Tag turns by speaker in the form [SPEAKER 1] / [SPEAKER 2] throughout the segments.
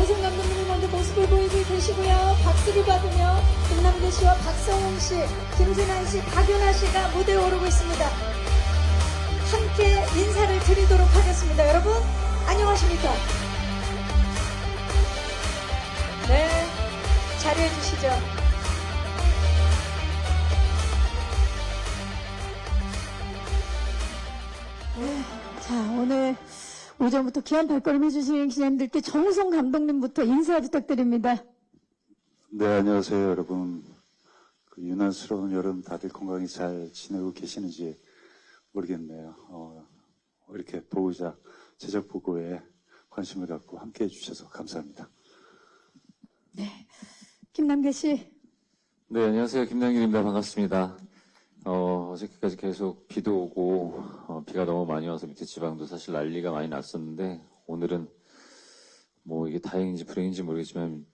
[SPEAKER 1] 정우성 감독님이 먼저 모습을 보이고 계시고요. 박수를 받으며 김남길 씨와 박성웅 씨, 김준환 씨, 박윤아 씨가 무대에 오르고 있습니다. 함께 인사를 드리도록 하겠습니다. 여러분, 안녕하십니까? 네, 자리해 주시죠. 네, 자, 오늘 오전부터 귀한 발걸음 해주신 기자님들께 정우성 감독님부터 인사 부탁드립니다.
[SPEAKER 2] 네, 안녕하세요, 여러분. 그 유난스러운 여름 다들 건강히 잘 지내고 계시는지 모르겠네요. 이렇게 보호자 제작 보고에 관심을 갖고 함께 해주셔서 감사합니다.
[SPEAKER 1] 네, 김남길 씨.
[SPEAKER 3] 네, 안녕하세요. 김남길입니다. 반갑습니다. 어저께까지 계속 비도 오고, 비가 너무 많이 와서 밑에 지방도 사실 난리가 많이 났었는데, 오늘은 뭐 이게 다행인지 불행인지 모르겠지만,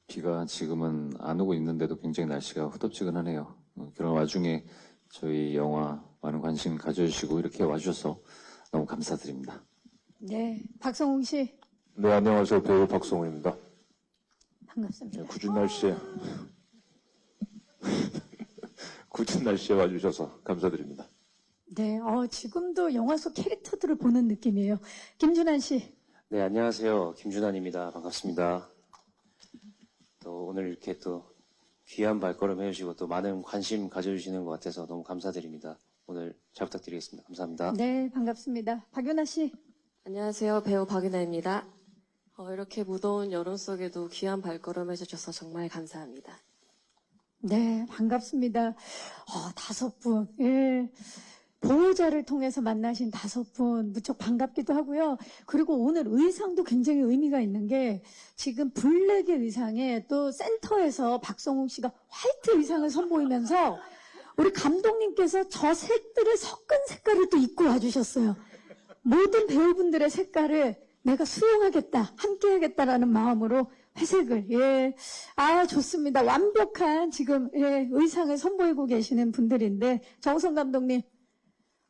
[SPEAKER 3] 비가 지금은 안 오고 있는데도 굉장히 날씨가 후덥지근하네요. 그런 와중에 저희 영화 많은 관심 가져주시고 이렇게 와주셔서 너무 감사드립니다.
[SPEAKER 1] 네, 박성웅 씨.
[SPEAKER 4] 네, 안녕하세요. 배우 박성우입니다.
[SPEAKER 1] 반갑습니다.
[SPEAKER 4] 네, 굳은 날씨에 와주셔서 감사드립니다.
[SPEAKER 1] 네, 지금도 영화 속 캐릭터들을 보는 느낌이에요. 김준환 씨.
[SPEAKER 5] 네, 안녕하세요. 김준환입니다. 반갑습니다. 또 오늘 이렇게 또 귀한 발걸음 해주시고 또 많은 관심 가져주시는 것 같아서 너무 감사드립니다. 오늘 잘 부탁드리겠습니다. 감사합니다.
[SPEAKER 1] 네, 반갑습니다. 박윤아 씨.
[SPEAKER 6] 안녕하세요. 배우 박윤아입니다. 이렇게 무더운 여름 속에도 귀한 발걸음 해주셔서 정말 감사합니다.
[SPEAKER 1] 네, 반갑습니다. 5분. 예. 보호자를 통해서 만나신 5분 무척 반갑기도 하고요. 그리고 오늘 의상도 굉장히 의미가 있는 게 지금 블랙의 의상에 또 센터에서 박성웅 씨가 화이트 의상을 선보이면서 우리 감독님께서 저 색들을 섞은 색깔을 또 입고 와주셨어요. 모든 배우분들의 색깔을 내가 수용하겠다, 함께 하겠다라는 마음으로 회색을, 예. 좋습니다. 완벽한 지금, 예, 의상을 선보이고 계시는 분들인데, 정우성 감독님,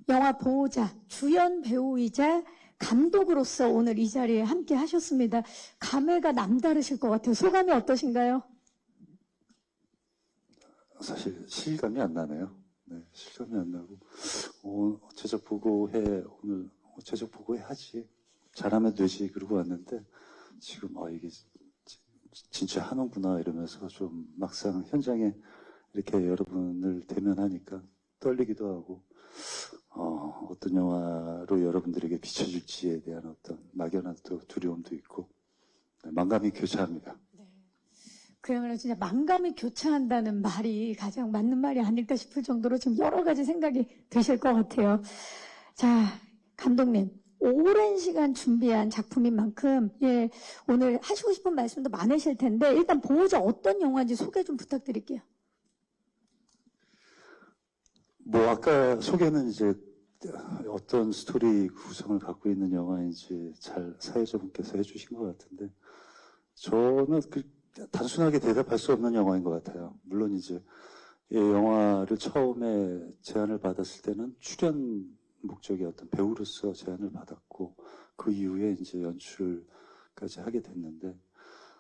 [SPEAKER 1] 영화 보호자, 주연 배우이자 감독으로서 오늘 이 자리에 함께 하셨습니다. 감회가 남다르실 것 같아요. 소감이 어떠신가요?
[SPEAKER 2] 사실 실감이 안 나네요. 네, 실감이 안 나고, 제작 보고회 하지. 잘하면 되지. 그러고 왔는데, 지금, 이게 진짜 하는구나 이러면서 좀 막상 현장에 이렇게 여러분을 대면하니까 떨리기도 하고, 어떤 영화로 여러분들에게 비춰줄지에 대한 어떤 막연한 또 두려움도 있고, 네, 만감이 교차합니다.
[SPEAKER 1] 네. 그야말로 진짜 만감이 교차한다는 말이 가장 맞는 말이 아닐까 싶을 정도로 지금 여러 가지 생각이 드실 것 같아요. 자, 감독님. 오랜 시간 준비한 작품인 만큼, 예, 오늘 하시고 싶은 말씀도 많으실 텐데, 일단 보호자 어떤 영화인지 소개 좀 부탁드릴게요.
[SPEAKER 2] 아까 소개는 이제 어떤 스토리 구성을 갖고 있는 영화인지 잘 사회자분께서 해주신 것 같은데, 저는 단순하게 대답할 수 없는 영화인 것 같아요. 물론 이제 이 영화를 처음에 제안을 받았을 때는 출연 목적의 어떤 배우로서 제안을 받았고, 그 이후에 이제 연출까지 하게 됐는데,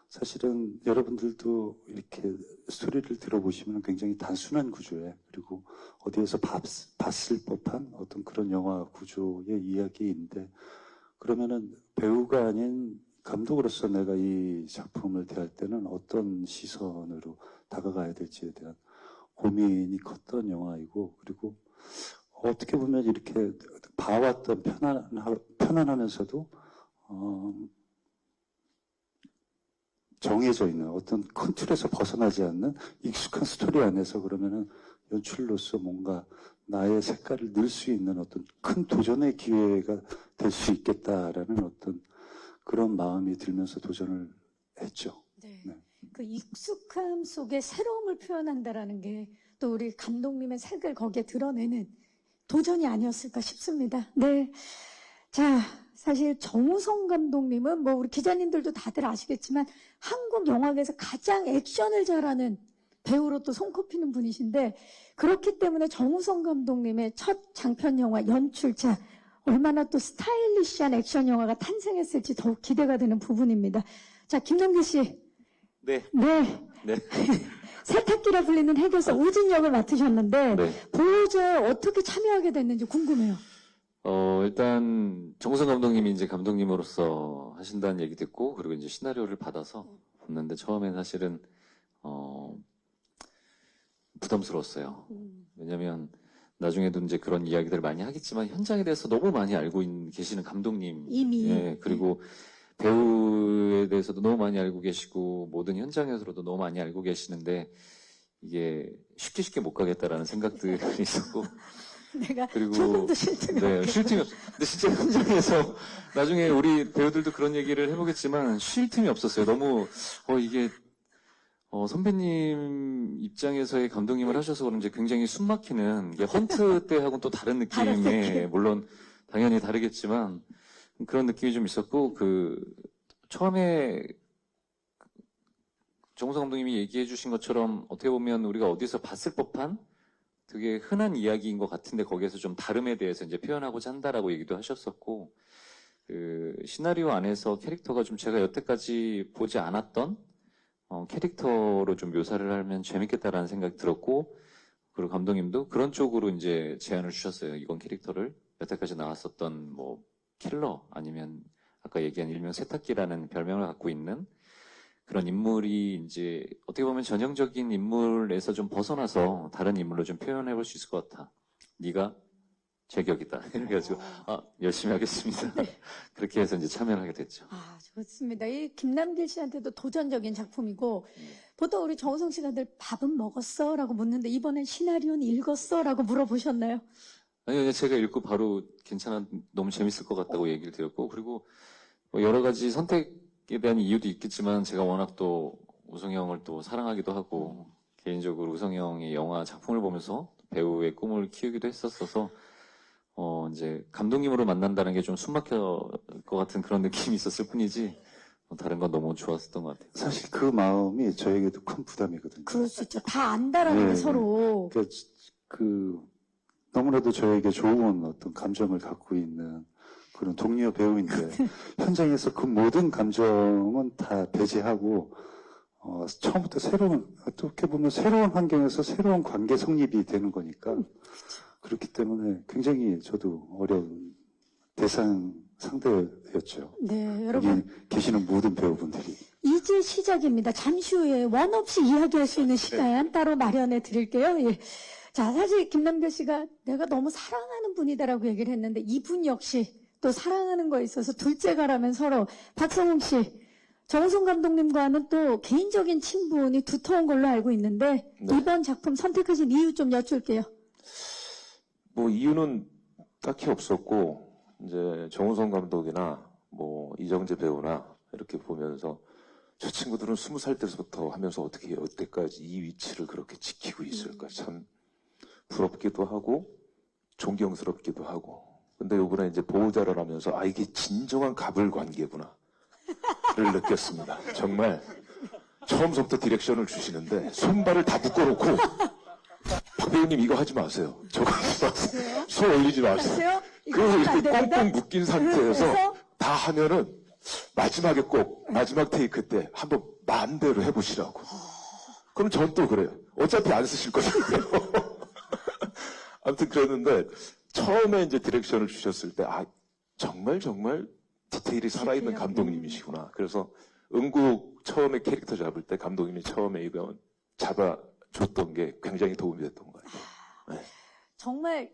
[SPEAKER 2] 사실은 여러분들도 이렇게 스토리를 들어보시면 굉장히 단순한 구조에, 그리고 어디에서 봤을 법한 어떤 그런 영화 구조의 이야기인데, 그러면은 배우가 아닌 감독으로서 내가 이 작품을 대할 때는 어떤 시선으로 다가가야 될지에 대한 고민이 컸던 영화이고, 그리고 어떻게 보면 이렇게 봐왔던 편안하면서도 정해져 있는 어떤 큰 틀에서 벗어나지 않는 익숙한 스토리 안에서 그러면은 연출로서 뭔가 나의 색깔을 넣을 수 있는 어떤 큰 도전의 기회가 될 수 있겠다라는 어떤 그런 마음이 들면서 도전을 했죠.
[SPEAKER 1] 네.
[SPEAKER 2] 네.
[SPEAKER 1] 그 익숙함 속에 새로움을 표현한다라는 게 또 우리 감독님의 색을 거기에 드러내는 도전이 아니었을까 싶습니다. 네. 자, 사실 정우성 감독님은 우리 기자님들도 다들 아시겠지만 한국 영화계에서 가장 액션을 잘하는 배우로 또 손꼽히는 분이신데, 그렇기 때문에 정우성 감독님의 첫 장편 영화 연출자, 얼마나 또 스타일리시한 액션 영화가 탄생했을지 더욱 기대가 되는 부분입니다. 자, 김남길 씨.
[SPEAKER 3] 네.
[SPEAKER 1] 네.
[SPEAKER 3] 네.
[SPEAKER 1] 세탁기라 불리는 해결사 우진 역을 맡으셨는데
[SPEAKER 3] 네.
[SPEAKER 1] 보호자에 어떻게 참여하게 됐는지 궁금해요.
[SPEAKER 3] 일단 정우성 감독님이 이제 감독님으로서 하신다는 얘기 듣고 그리고 이제 시나리오를 받아서 봤는데 처음엔 사실은 부담스러웠어요. 왜냐면 나중에도 이제 그런 이야기들을 많이 하겠지만 현장에 대해서 너무 많이 알고 계시는 감독님.
[SPEAKER 1] 이미.
[SPEAKER 3] 예, 그리고 배우에 대해서도 너무 많이 알고 계시고 모든 현장에서도 너무 많이 알고 계시는데 이게 쉽게 못 가겠다라는 생각들이 있었고
[SPEAKER 1] 내가
[SPEAKER 3] 그리고
[SPEAKER 1] 조금도 실증이
[SPEAKER 3] 네, 쉴 틈이 없어요. 근데 진짜 현장에서 나중에 우리 배우들도 그런 얘기를 해보겠지만 쉴 틈이 없었어요. 너무 이게 선배님 입장에서의 감독님을 하셔서 그런지 굉장히 숨막히는 이게 헌트 때하고는 또 다른
[SPEAKER 1] 다른
[SPEAKER 3] 느낌의
[SPEAKER 1] 느낌.
[SPEAKER 3] 물론 당연히 다르겠지만 그런 느낌이 좀 있었고 처음에 정우성 감독님이 얘기해 주신 것처럼 어떻게 보면 우리가 어디서 봤을 법한 되게 흔한 이야기인 것 같은데 거기에서 좀 다름에 대해서 이제 표현하고자 한다라고 얘기도 하셨었고 시나리오 안에서 캐릭터가 좀 제가 여태까지 보지 않았던 캐릭터로 좀 묘사를 하면 재밌겠다라는 생각이 들었고 그리고 감독님도 그런 쪽으로 이제 제안을 주셨어요. 이번 캐릭터를 여태까지 나왔었던 뭐 킬러 아니면 아까 얘기한 일명 세탁기라는 별명을 갖고 있는 그런 인물이 이제 어떻게 보면 전형적인 인물에서 좀 벗어나서 다른 인물로 좀 표현해 볼 수 있을 것 같아. 네가 제격이다. 이래가지고 열심히 하겠습니다. 그렇게 해서 이제 참여를 하게 됐죠.
[SPEAKER 1] 아, 좋습니다. 이 김남길 씨한테도 도전적인 작품이고 보통 우리 정우성 씨가 늘 밥은 먹었어? 라고 묻는데 이번엔 시나리오는 읽었어? 라고 물어보셨나요?
[SPEAKER 3] 아니요, 제가 읽고 바로 괜찮아, 너무 재밌을 것 같다고 얘기를 드렸고, 그리고 뭐 여러 가지 선택에 대한 이유도 있겠지만, 제가 워낙 또 우성이 형을 또 사랑하기도 하고, 개인적으로 우성이 형의 영화 작품을 보면서 배우의 꿈을 키우기도 했었어서, 이제 감독님으로 만난다는 게 좀 숨막힐 것 같은 그런 느낌이 있었을 뿐이지, 다른 건 너무 좋았었던 것 같아요.
[SPEAKER 2] 사실 그 마음이 저에게도 큰 부담이거든요.
[SPEAKER 1] 그럴 수 있죠. 다 안다라는 게
[SPEAKER 2] 네,
[SPEAKER 1] 서로.
[SPEAKER 2] 너무나도 저에게 좋은 어떤 감정을 갖고 있는 그런 동료 배우인데 현장에서 그 모든 감정은 다 배제하고 처음부터 어떻게 보면 새로운 환경에서 새로운 관계 성립이 되는 거니까 그렇기 때문에 굉장히 저도 어려운 대상 상대였죠.
[SPEAKER 1] 네,
[SPEAKER 2] 여기
[SPEAKER 1] 여러분.
[SPEAKER 2] 계시는 모든 배우분들이.
[SPEAKER 1] 이제 시작입니다. 잠시 후에 원 없이 이야기할 수 있는 시간 따로 마련해 드릴게요. 예. 자, 사실 김남길 씨가 내가 너무 사랑하는 분이다라고 얘기를 했는데 이분 역시 또 사랑하는 거에 있어서 둘째가라면 서로 박성웅 씨, 정우성 감독님과는 또 개인적인 친분이 두터운 걸로 알고 있는데
[SPEAKER 4] 네.
[SPEAKER 1] 이번 작품 선택하신 이유 좀 여쭐게요.
[SPEAKER 4] 뭐 이유는 딱히 없었고 이제 정우성 감독이나 뭐 이정재 배우나 이렇게 보면서 저 친구들은 20살 때부터 하면서 어떻게 여태까지 이 위치를 그렇게 지키고 있을까 참 부럽기도 하고 존경스럽기도 하고 근데 요번에 이제 보호자를 하면서 이게 진정한 갑을 관계구나 를 느꼈습니다. 정말 처음부터 디렉션을 주시는데 손발을 다 묶어놓고 박 배우님 이거 하지 마세요. 저거 하지 마세요. 손 올리지 마세요.
[SPEAKER 1] 아세요? 이거
[SPEAKER 4] 그리고
[SPEAKER 1] 하면 안
[SPEAKER 4] 이렇게
[SPEAKER 1] 됩니다.
[SPEAKER 4] 꽁꽁 묶인 상태에서
[SPEAKER 1] 그래서?
[SPEAKER 4] 다 하면은 마지막에 꼭 마지막 테이크 때 한번 마음대로 해보시라고. 그럼 전 또 그래요. 어차피 안 쓰실 거잖아요. 아무튼 그랬는데 처음에 이제 디렉션을 주셨을 때 정말 디테일이 살아있는 감독님이시구나. 그래서 응국 처음에 캐릭터 잡을 때 감독님이 처음에 이거 잡아줬던 게 굉장히 도움이 됐던 것 같아요. 네.
[SPEAKER 1] 정말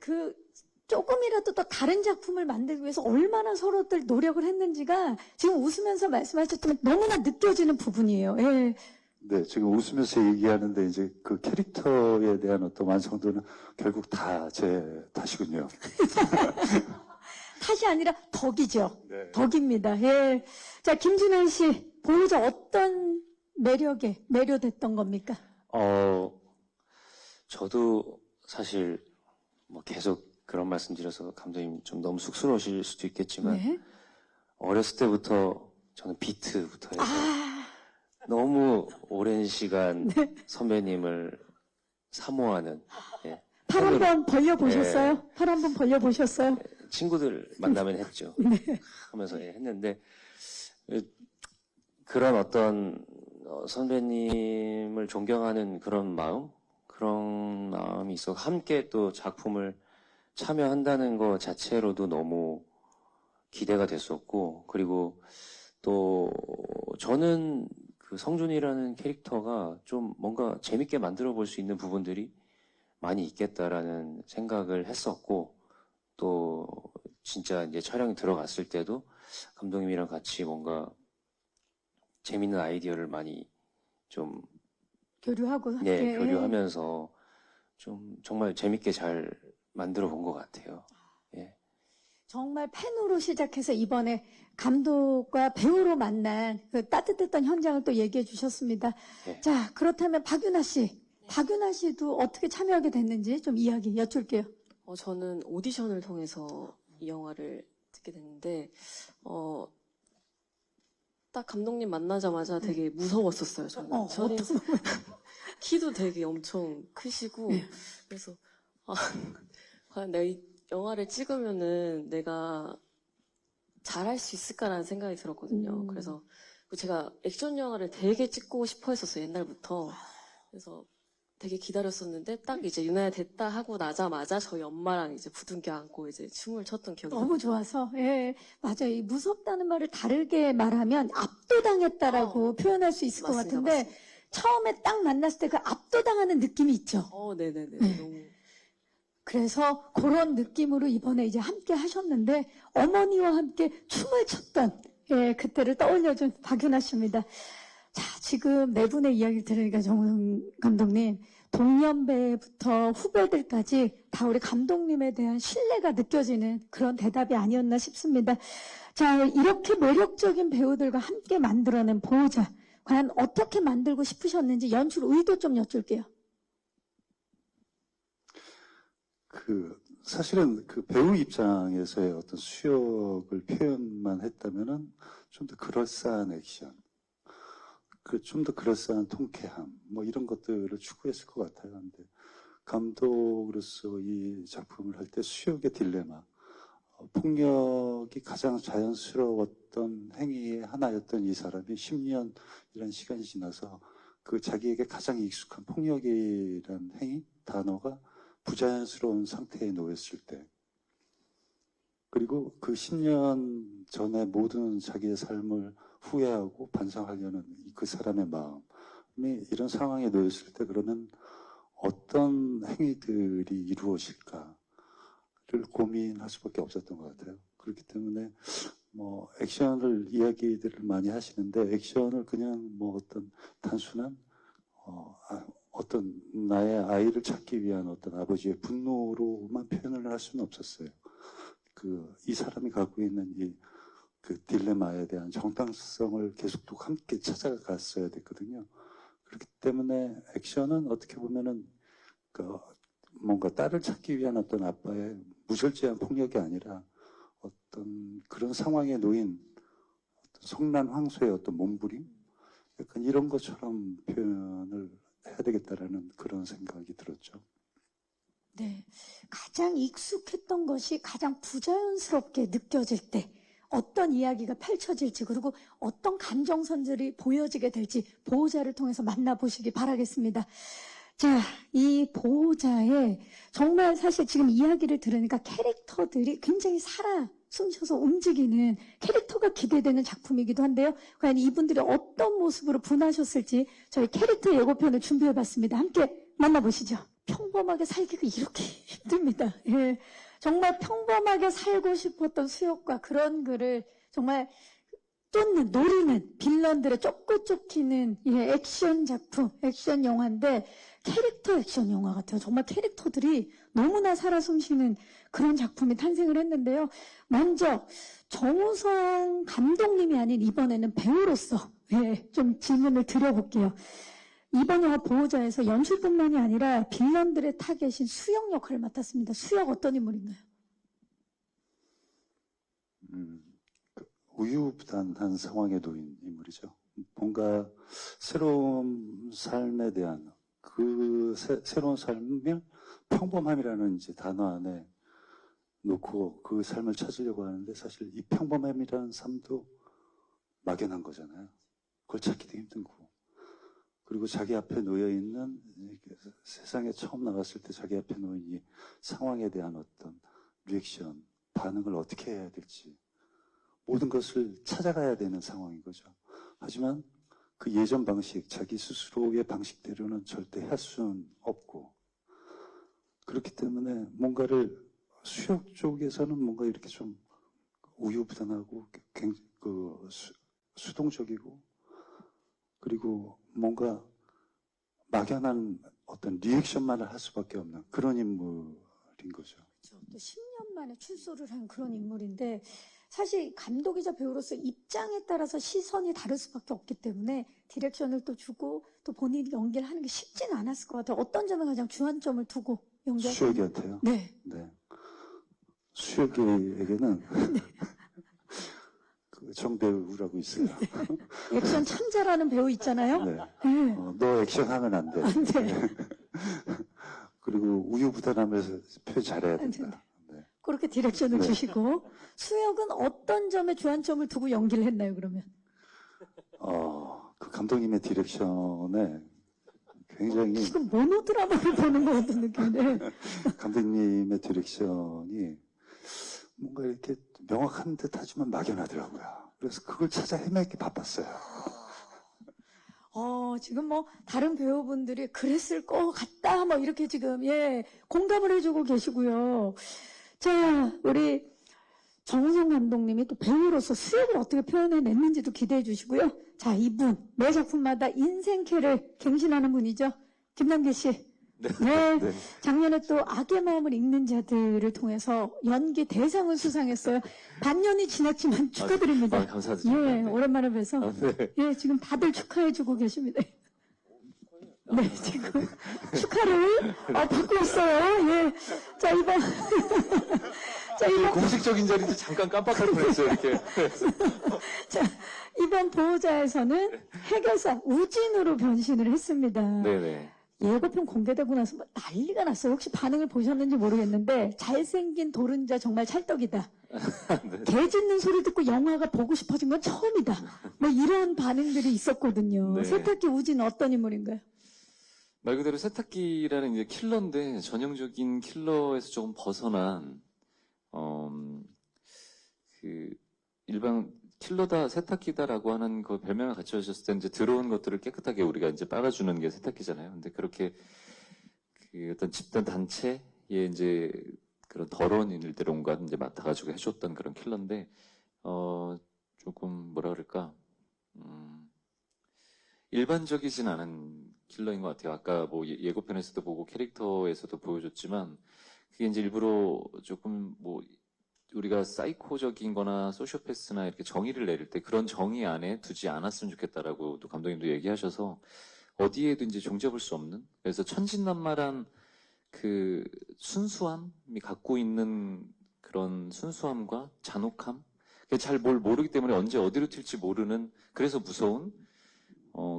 [SPEAKER 1] 조금이라도 더 다른 작품을 만들기 위해서 얼마나 서로들 노력을 했는지가 지금 웃으면서 말씀하셨지만 너무나 느껴지는 부분이에요. 예.
[SPEAKER 2] 네, 지금 웃으면서 얘기하는데 이제 그 캐릭터에 대한 어떤 완성도는 결국 다 제 탓이군요.
[SPEAKER 1] 탓이 아니라 덕이죠.
[SPEAKER 2] 네.
[SPEAKER 1] 덕입니다. 예. 자, 김준현 씨, 보호자 어떤 매력에 매료됐던 겁니까?
[SPEAKER 5] 저도 사실 뭐 계속 그런 말씀 드려서 감독님 좀 너무 쑥스러우실 수도 있겠지만
[SPEAKER 1] 네.
[SPEAKER 5] 어렸을 때부터 저는 비트부터 해서
[SPEAKER 1] 아,
[SPEAKER 5] 너무 오랜 시간 선배님을 사모하는 예.
[SPEAKER 1] 팔 한번 벌려보셨어요? 팔 한번 벌려보셨어요?
[SPEAKER 5] 친구들 만나면 했죠. 하면서 했는데 그런 어떤 선배님을 존경하는 그런 마음이 있어 함께 또 작품을 참여한다는 것 자체로도 너무 기대가 됐었고, 그리고 또 저는 그 성준이라는 캐릭터가 좀 뭔가 재밌게 만들어 볼 수 있는 부분들이 많이 있겠다라는 생각을 했었고, 또 진짜 이제 촬영이 들어갔을 때도 감독님이랑 같이 뭔가 재밌는 아이디어를 많이 좀
[SPEAKER 1] 교류하고 함께.
[SPEAKER 5] 교류하면서 좀 정말 재밌게 잘 만들어 본 것 같아요. 예.
[SPEAKER 1] 정말 팬으로 시작해서 이번에 감독과 배우로 만난 그 따뜻했던 현장을 또 얘기해 주셨습니다.
[SPEAKER 5] 네.
[SPEAKER 1] 자, 그렇다면 박윤아 씨. 박윤아 씨도 어떻게 참여하게 됐는지 좀 이야기 여쭐게요.
[SPEAKER 6] 저는 오디션을 통해서 이 영화를 듣게 됐는데, 딱 감독님 만나자마자 되게 무서웠었어요, 저는. 저는 키도 되게 엄청 크시고, 그래서, 과연 내가 이 영화를 찍으면은 내가 잘할 수 있을까라는 생각이 들었거든요. 그래서 제가 액션 영화를 되게 찍고 싶어 했었어요, 옛날부터. 그래서 되게 기다렸었는데, 딱 이제 유나야 됐다 하고 나자마자 저희 엄마랑 이제 부둥켜 안고 이제 춤을 췄던 기억이
[SPEAKER 1] 너무 좋아서, 예, 맞아요. 이 무섭다는 말을 다르게 말하면 압도당했다라고 표현할 수 있을 것
[SPEAKER 6] 맞습니다,
[SPEAKER 1] 같은데,
[SPEAKER 6] 맞습니다.
[SPEAKER 1] 처음에 딱 만났을 때 그 압도당하는 느낌이 있죠.
[SPEAKER 6] 네네네. 너무.
[SPEAKER 1] 그래서 그런 느낌으로 이번에 이제 함께 하셨는데, 어머니와 함께 춤을 췄던, 예, 그때를 떠올려준 박윤아 씨입니다. 자, 지금 네 분의 이야기를 들으니까 정우성 감독님, 동년배부터 후배들까지 다 우리 감독님에 대한 신뢰가 느껴지는 그런 대답이 아니었나 싶습니다. 자, 이렇게 매력적인 배우들과 함께 만들어낸 보호자, 과연 어떻게 만들고 싶으셨는지 연출 의도 좀 여쭐게요.
[SPEAKER 2] 사실은 그 배우 입장에서의 어떤 수역을 표현만 했다면은 좀 더 그럴싸한 액션, 좀 더 그럴싸한 통쾌함, 뭐 이런 것들을 추구했을 것 같아요. 근데 감독으로서 이 작품을 할 때 수역의 딜레마, 폭력이 가장 자연스러웠던 행위의 하나였던 이 사람이 10년이라는 시간이 지나서 그 자기에게 가장 익숙한 폭력이라는 행위, 단어가 부자연스러운 상태에 놓였을 때, 그리고 그 10년 전에 모든 자기의 삶을 후회하고 반성하려는 그 사람의 마음이 이런 상황에 놓였을 때 그러면 어떤 행위들이 이루어질까를 고민할 수밖에 없었던 것 같아요. 그렇기 때문에 뭐 이야기들을 많이 하시는데 액션을 그냥 뭐 어떤 단순한 어떤 나의 아이를 찾기 위한 어떤 아버지의 분노로만 표현을 할 수는 없었어요. 이 사람이 갖고 있는 그 딜레마에 대한 정당성을 계속 또 함께 찾아갔어야 됐거든요. 그렇기 때문에 액션은 어떻게 보면은 뭔가 딸을 찾기 위한 어떤 아빠의 무절제한 폭력이 아니라 어떤 그런 상황에 놓인 어떤 성난 황소의 어떤 몸부림, 약간 이런 것처럼 표현을 해야 되겠다라는 그런 생각이 들었죠.
[SPEAKER 1] 네. 가장 익숙했던 것이 가장 부자연스럽게 느껴질 때 어떤 이야기가 펼쳐질지 그리고 어떤 감정선들이 보여지게 될지 보호자를 통해서 만나보시기 바라겠습니다. 자, 이 보호자의 정말 사실 지금 이야기를 들으니까 캐릭터들이 굉장히 살아 숨쉬어서 움직이는 캐릭터가 기대되는 작품이기도 한데요. 과연 이분들이 어떤 모습으로 분하셨을지 저희 캐릭터 예고편을 준비해봤습니다. 함께 만나보시죠. 평범하게 살기가 이렇게 힘듭니다. 예. 정말 평범하게 살고 싶었던 수혁과 그런 글을 정말 노리는 빌런들의 쫓고 쫓기는 액션 작품, 액션 영화인데 캐릭터 액션 영화 같아요. 정말 캐릭터들이 너무나 살아 숨쉬는 그런 작품이 탄생을 했는데요. 먼저 정우성 감독님이 아닌 이번에는 배우로서 좀 질문을 드려볼게요. 이번 영화 보호자에서 연출뿐만이 아니라 빌런들의 타겟인 수혁 역할을 맡았습니다. 수혁 어떤 인물인가요?
[SPEAKER 2] 우유부단한 상황에 놓인 인물이죠. 뭔가 새로운 삶에 대한 새로운 삶을 평범함이라는 이제 단어 안에 놓고 그 삶을 찾으려고 하는데 사실 이 평범함이라는 삶도 막연한 거잖아요. 그걸 찾기도 힘든 거. 그리고 자기 앞에 놓여 있는 세상에 처음 나갔을 때 자기 앞에 놓인 이 상황에 대한 어떤 리액션, 반응을 어떻게 해야 될지 모든 것을 찾아가야 되는 상황인 거죠. 하지만 그 예전 방식, 자기 스스로의 방식대로는 절대 할 수는 없고 그렇기 때문에 뭔가를 수역 쪽에서는 뭔가 이렇게 좀 우유부단하고 수동적이고 그리고 뭔가 막연한 어떤 리액션만을 할 수밖에 없는 그런 인물인 거죠.
[SPEAKER 1] 그렇죠. 또 10년 만에 출소를 한 그런 인물인데 사실 감독이자 배우로서 입장에 따라서 시선이 다를 수밖에 없기 때문에 디렉션을 또 주고 또 본인이 연기를 하는 게 쉽지는 않았을 것 같아요. 어떤 점에 가장 주안점을 두고 연기하셨나요?
[SPEAKER 2] 수혁이한테요?
[SPEAKER 1] 네.
[SPEAKER 2] 네. 수혁이에게는 그 정배우라고 있어요.
[SPEAKER 1] 액션 참 잘하는 배우 있잖아요.
[SPEAKER 2] 네.
[SPEAKER 1] 네.
[SPEAKER 2] 너 액션 하면 안 돼.
[SPEAKER 1] 안 돼.
[SPEAKER 2] 그리고 우유부단하면서 표현 잘해야 된다. 네.
[SPEAKER 1] 그렇게 디렉션을
[SPEAKER 2] 네.
[SPEAKER 1] 주시고 수혁은 어떤 점에 주안점을 두고 연기를 했나요, 그러면?
[SPEAKER 2] 그 감독님의 디렉션에 굉장히
[SPEAKER 1] 지금 모노드라마를 보는 것 같은 느낌인데.
[SPEAKER 2] 감독님의 디렉션이 뭔가 이렇게 명확한 듯 하지만 막연하더라고요. 그래서 그걸 찾아 헤매기 바빴어요.
[SPEAKER 1] 지금 뭐 다른 배우분들이 그랬을 것 같다 뭐 이렇게 지금 공감을 해주고 계시고요. 자, 우리 정우성 감독님이 또 배우로서 수혁을 어떻게 표현해냈는지도 기대해 주시고요. 자, 이분 매 작품마다 인생캐를 갱신하는 분이죠. 김남길 씨. 네. 작년에 또 악의 마음을 읽는 자들을 통해서 연기 대상을 수상했어요. 반년이 지났지만 축하드립니다.
[SPEAKER 3] 감사드립니다.
[SPEAKER 1] 예, 오랜만에 뵈서.
[SPEAKER 3] 네.
[SPEAKER 1] 예, 지금 다들 축하해주고 계십니다. 네, 지금 축하를 받고 있어요. 예. 자, 이번. 자, 이번.
[SPEAKER 3] 공식적인 자리도 잠깐 깜빡할 뻔했어요, 이렇게.
[SPEAKER 1] 자, 이번 보호자에서는 해결사 우진으로 변신을 했습니다.
[SPEAKER 3] 네네.
[SPEAKER 1] 예고편 공개되고 나서 뭐 난리가 났어요. 혹시 반응을 보셨는지 모르겠는데 잘생긴 도른자 정말 찰떡이다. 개 짖는 소리 듣고 영화가 보고 싶어진 건 처음이다. 뭐 이런 반응들이 있었거든요.
[SPEAKER 3] 네.
[SPEAKER 1] 세탁기 우진은 어떤 인물인가요?
[SPEAKER 3] 말 그대로 세탁기라는 이제 킬러인데 전형적인 킬러에서 조금 벗어난 그 일반 킬러다 세탁기다라고 하는 그 별명을 갖춰졌을 때 이제 들어온 것들을 깨끗하게 우리가 이제 빨아주는 게 세탁기잖아요. 근데 그렇게 그 어떤 집단 단체에 이제 그런 더러운 일들을 온갖 이제 맡아가지고 해줬던 그런 킬러인데 조금 뭐라 그럴까 일반적이진 않은 킬러인 것 같아요. 아까 뭐 예고편에서도 보고 캐릭터에서도 보여줬지만 그게 이제 일부러 조금 뭐 우리가 사이코적인 거나 소시오패스나 이렇게 정의를 내릴 때 그런 정의 안에 두지 않았으면 좋겠다라고 또 감독님도 얘기하셔서 어디에도 이제 종잡을 수 없는 그래서 천진난만한 그 순수함이 갖고 있는 그런 순수함과 잔혹함 잘 뭘 모르기 때문에 언제 어디로 튈지 모르는 그래서 무서운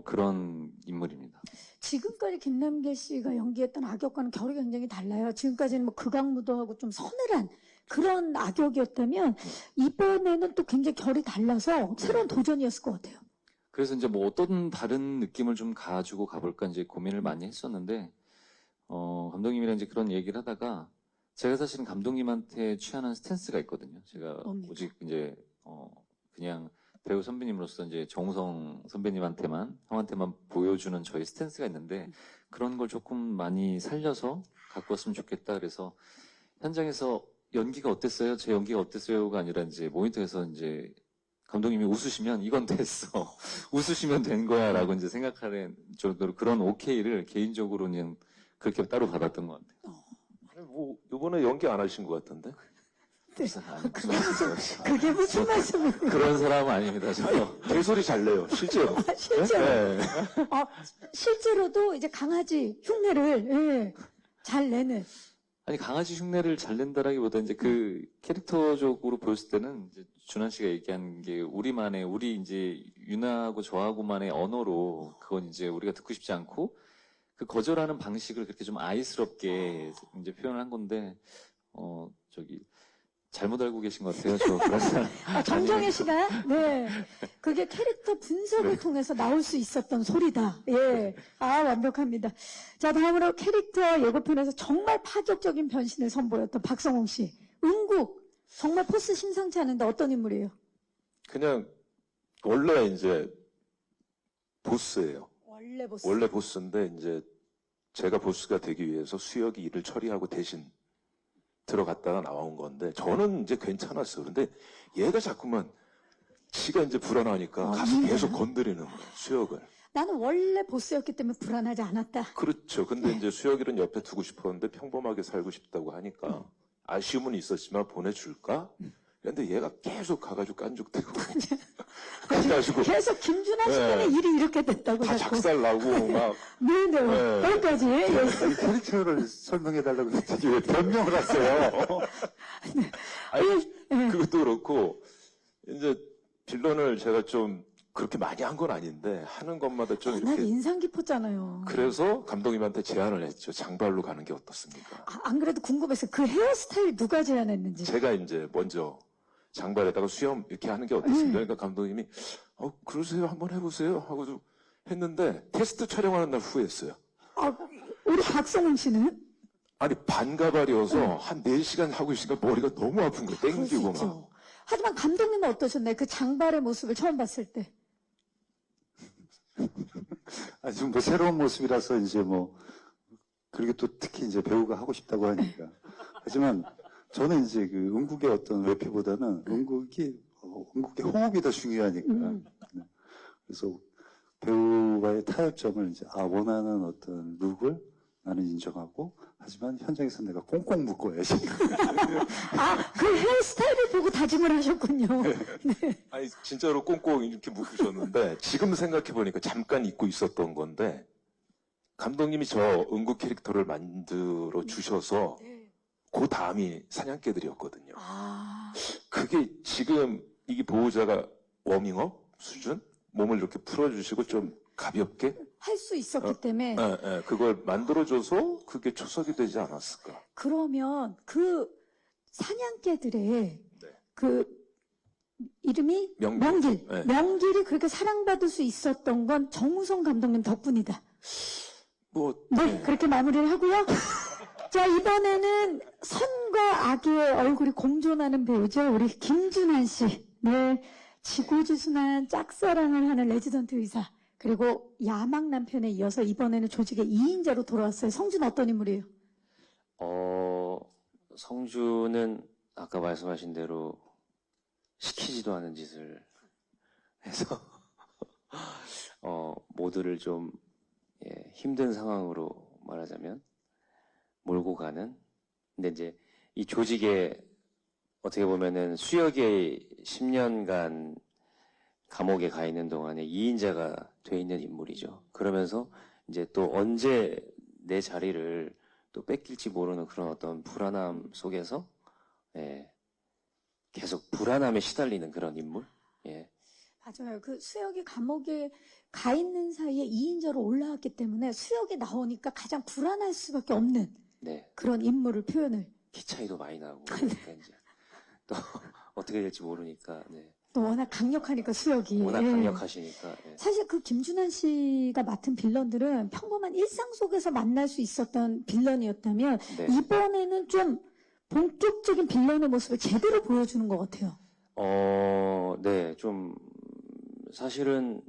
[SPEAKER 3] 그런 인물입니다.
[SPEAKER 1] 지금까지 김남길 씨가 연기했던 악역과는 결이 굉장히 달라요. 지금까지는 뭐 극악무도하고 좀 서늘한 그런 악역이었다면 이번에는 또 굉장히 결이 달라서 새로운 도전이었을 것 같아요.
[SPEAKER 3] 그래서 이제 뭐 어떤 다른 느낌을 좀 가지고 가볼까 이제 고민을 많이 했었는데 감독님이랑 이제 그런 얘기를 하다가 제가 사실은 감독님한테 취하는 스탠스가 있거든요. 제가
[SPEAKER 1] 뭡니까?
[SPEAKER 3] 오직 이제 그냥 배우 선배님으로서 이제 정우성 선배님한테만 형한테만 보여주는 저희 스탠스가 있는데 그런 걸 조금 많이 살려서 갖고 왔으면 좋겠다. 그래서 현장에서 연기가 어땠어요? 제 연기가 어땠어요가 아니라 이제 모니터에서 이제 감독님이 웃으시면 이건 됐어. 웃으시면 된 거야라고 이제 생각하는 정도로 그런 오케이를 개인적으로는 그렇게 따로 받았던 것 같아요.
[SPEAKER 4] 아니, 뭐 이번에 연기 안 하신 것 같은데?
[SPEAKER 1] 그게 무슨 말씀이에요?
[SPEAKER 3] 그런 사람은 아닙니다. 저.
[SPEAKER 4] 개소리 잘 내요, 실제로.
[SPEAKER 1] 실제로.
[SPEAKER 4] 네.
[SPEAKER 1] 실제로도 이제 강아지 흉내를 잘 내는.
[SPEAKER 3] 아니 강아지 흉내를 잘 낸다라기보다 이제 그 캐릭터적으로 보였을 때는 이제 준환 씨가 얘기한 게 우리만의 우리 이제 윤하고 저하고만의 언어로 그건 이제 우리가 듣고 싶지 않고 그 거절하는 방식을 그렇게 좀 아이스럽게 이제 표현한 건데 저기 잘못 알고 계신 것 같아요. 저 그런 사람.
[SPEAKER 1] 정정혜 씨가, 네. 그게 캐릭터 분석을 통해서 나올 수 있었던 소리다. 예. 완벽합니다. 자, 다음으로 캐릭터 예고편에서 정말 파격적인 변신을 선보였던 박성웅 씨. 응국. 정말 포스 심상치 않은데 어떤 인물이에요?
[SPEAKER 4] 그냥 원래 이제 보스예요.
[SPEAKER 1] 원래 보스.
[SPEAKER 4] 원래 보스인데 이제 제가 보스가 되기 위해서 수혁이 일을 처리하고 대신 들어갔다가 나온 건데 저는 이제 괜찮았어요. 근데 얘가 자꾸만 지가 이제 불안하니까 가서 계속 건드리는 거예요. 수혁을.
[SPEAKER 1] 나는 원래 보스였기 때문에 불안하지 않았다.
[SPEAKER 4] 그렇죠. 근데 이제 수혁이는 옆에 두고 싶었는데 평범하게 살고 싶다고 하니까 아쉬움은 있었지만 보내줄까? 근데 얘가 계속 가가지고 깐죽대고 그래가지고
[SPEAKER 1] 계속 김준하 씨 때문에
[SPEAKER 4] 네.
[SPEAKER 1] 일이 이렇게 됐다고
[SPEAKER 4] 다
[SPEAKER 1] 자꾸.
[SPEAKER 4] 작살나고 막
[SPEAKER 1] 네네.
[SPEAKER 4] 네.
[SPEAKER 1] 여기까지. 예.
[SPEAKER 2] 이 캐릭터를 설명해달라고 그랬더니 왜 변명을 하세요?
[SPEAKER 4] 아니, 그것도 그렇고, 이제, 빌런을 제가 좀 그렇게 많이 한 건 아닌데, 하는 것마다 좀
[SPEAKER 1] 난
[SPEAKER 4] 이렇게.
[SPEAKER 1] 인상 깊었잖아요.
[SPEAKER 4] 그래서 감독님한테 제안을 했죠. 장발로 가는 게 어떻습니까?
[SPEAKER 1] 안 그래도 궁금했어요. 그 헤어스타일 누가 제안했는지.
[SPEAKER 4] 제가 이제 먼저 장발에다가 수염 이렇게 하는 게 어떻습니까? 그러니까 감독님이, 그러세요. 한번 해보세요. 하고 했는데, 테스트 촬영하는 날 후회했어요.
[SPEAKER 1] 우리 박성웅 씨는?
[SPEAKER 4] 아니, 반가발이어서 한 4시간 하고 있으니까 머리가 너무 아픈 거예요.
[SPEAKER 1] 그럴 수
[SPEAKER 4] 땡기고 막.
[SPEAKER 1] 있죠. 하지만 감독님은 어떠셨나요? 그 장발의 모습을 처음 봤을 때.
[SPEAKER 2] 아주 뭐 새로운 모습이라서 이제 뭐, 그리고 또 특히 이제 배우가 하고 싶다고 하니까. 하지만 저는 이제 그 응국의 어떤 외피보다는 응국의 호흡이 더 중요하니까. 네. 그래서 배우와의 타협점을 이제, 원하는 어떤 룩을 나는 인정하고, 하지만 현장에서 내가 꽁꽁 묶어야지.
[SPEAKER 1] 그 헤어스타일을 보고 다짐을 하셨군요.
[SPEAKER 4] 아니 진짜로 꽁꽁 이렇게 묶으셨는데 지금 생각해보니까 잠깐 잊고 있었던 건데 감독님이 저 응구 캐릭터를 만들어 주셔서 그 다음이 사냥개들이었거든요. 그게 지금 이게 보호자가 워밍업 수준? 몸을 이렇게 풀어주시고 좀 가볍게
[SPEAKER 1] 할 수 있었기 때문에.
[SPEAKER 4] 그걸 만들어줘서 그게 초석이 되지 않았을까.
[SPEAKER 1] 그러면 그 사냥개들의
[SPEAKER 4] 네.
[SPEAKER 1] 그 이름이
[SPEAKER 4] 명길. 네.
[SPEAKER 1] 명길이 그렇게 사랑받을 수 있었던 건 정우성 감독님 덕분이다. 네, 그렇게 마무리를 하고요. 자, 이번에는 선과 악의 얼굴이 공존하는 배우죠. 우리 김준한 씨. 네, 지고지순한 짝사랑을 하는 레지던트 의사. 그리고 야망 남편에 이어서 이번에는 조직의 2인자로 돌아왔어요. 성준 어떤 인물이에요?
[SPEAKER 5] 성주는 아까 말씀하신 대로 시키지도 않은 짓을 해서 모두를 좀 힘든 상황으로 말하자면 몰고 가는. 근데 이제 이 조직에 어떻게 보면은 수역에 10년간 감옥에 가 있는 동안에 2인자가 돼 있는 인물이죠. 그러면서 이제 또 언제 내 자리를 또 뺏길지 모르는 그런 어떤 불안함 속에서 계속 불안함에 시달리는 그런 인물.
[SPEAKER 1] 맞아요. 그 수역이 감옥에 가 있는 사이에 2인자로 올라왔기 때문에 수역에 나오니까 가장 불안할 수밖에 없는
[SPEAKER 5] 네.
[SPEAKER 1] 그런 인물을 표현을.
[SPEAKER 5] 키 차이도 많이 나고 그러니까 이제 또 어떻게 될지 모르니까. 네.
[SPEAKER 1] 또 워낙 강력하니까 수역이.
[SPEAKER 5] 워낙 강력하시니까.
[SPEAKER 1] 사실 그 김준한 씨가 맡은 빌런들은 평범한 일상 속에서 만날 수 있었던 빌런이었다면
[SPEAKER 5] 네.
[SPEAKER 1] 이번에는 좀 본격적인 빌런의 모습을 제대로 보여주는 것 같아요.
[SPEAKER 5] 네, 좀 사실은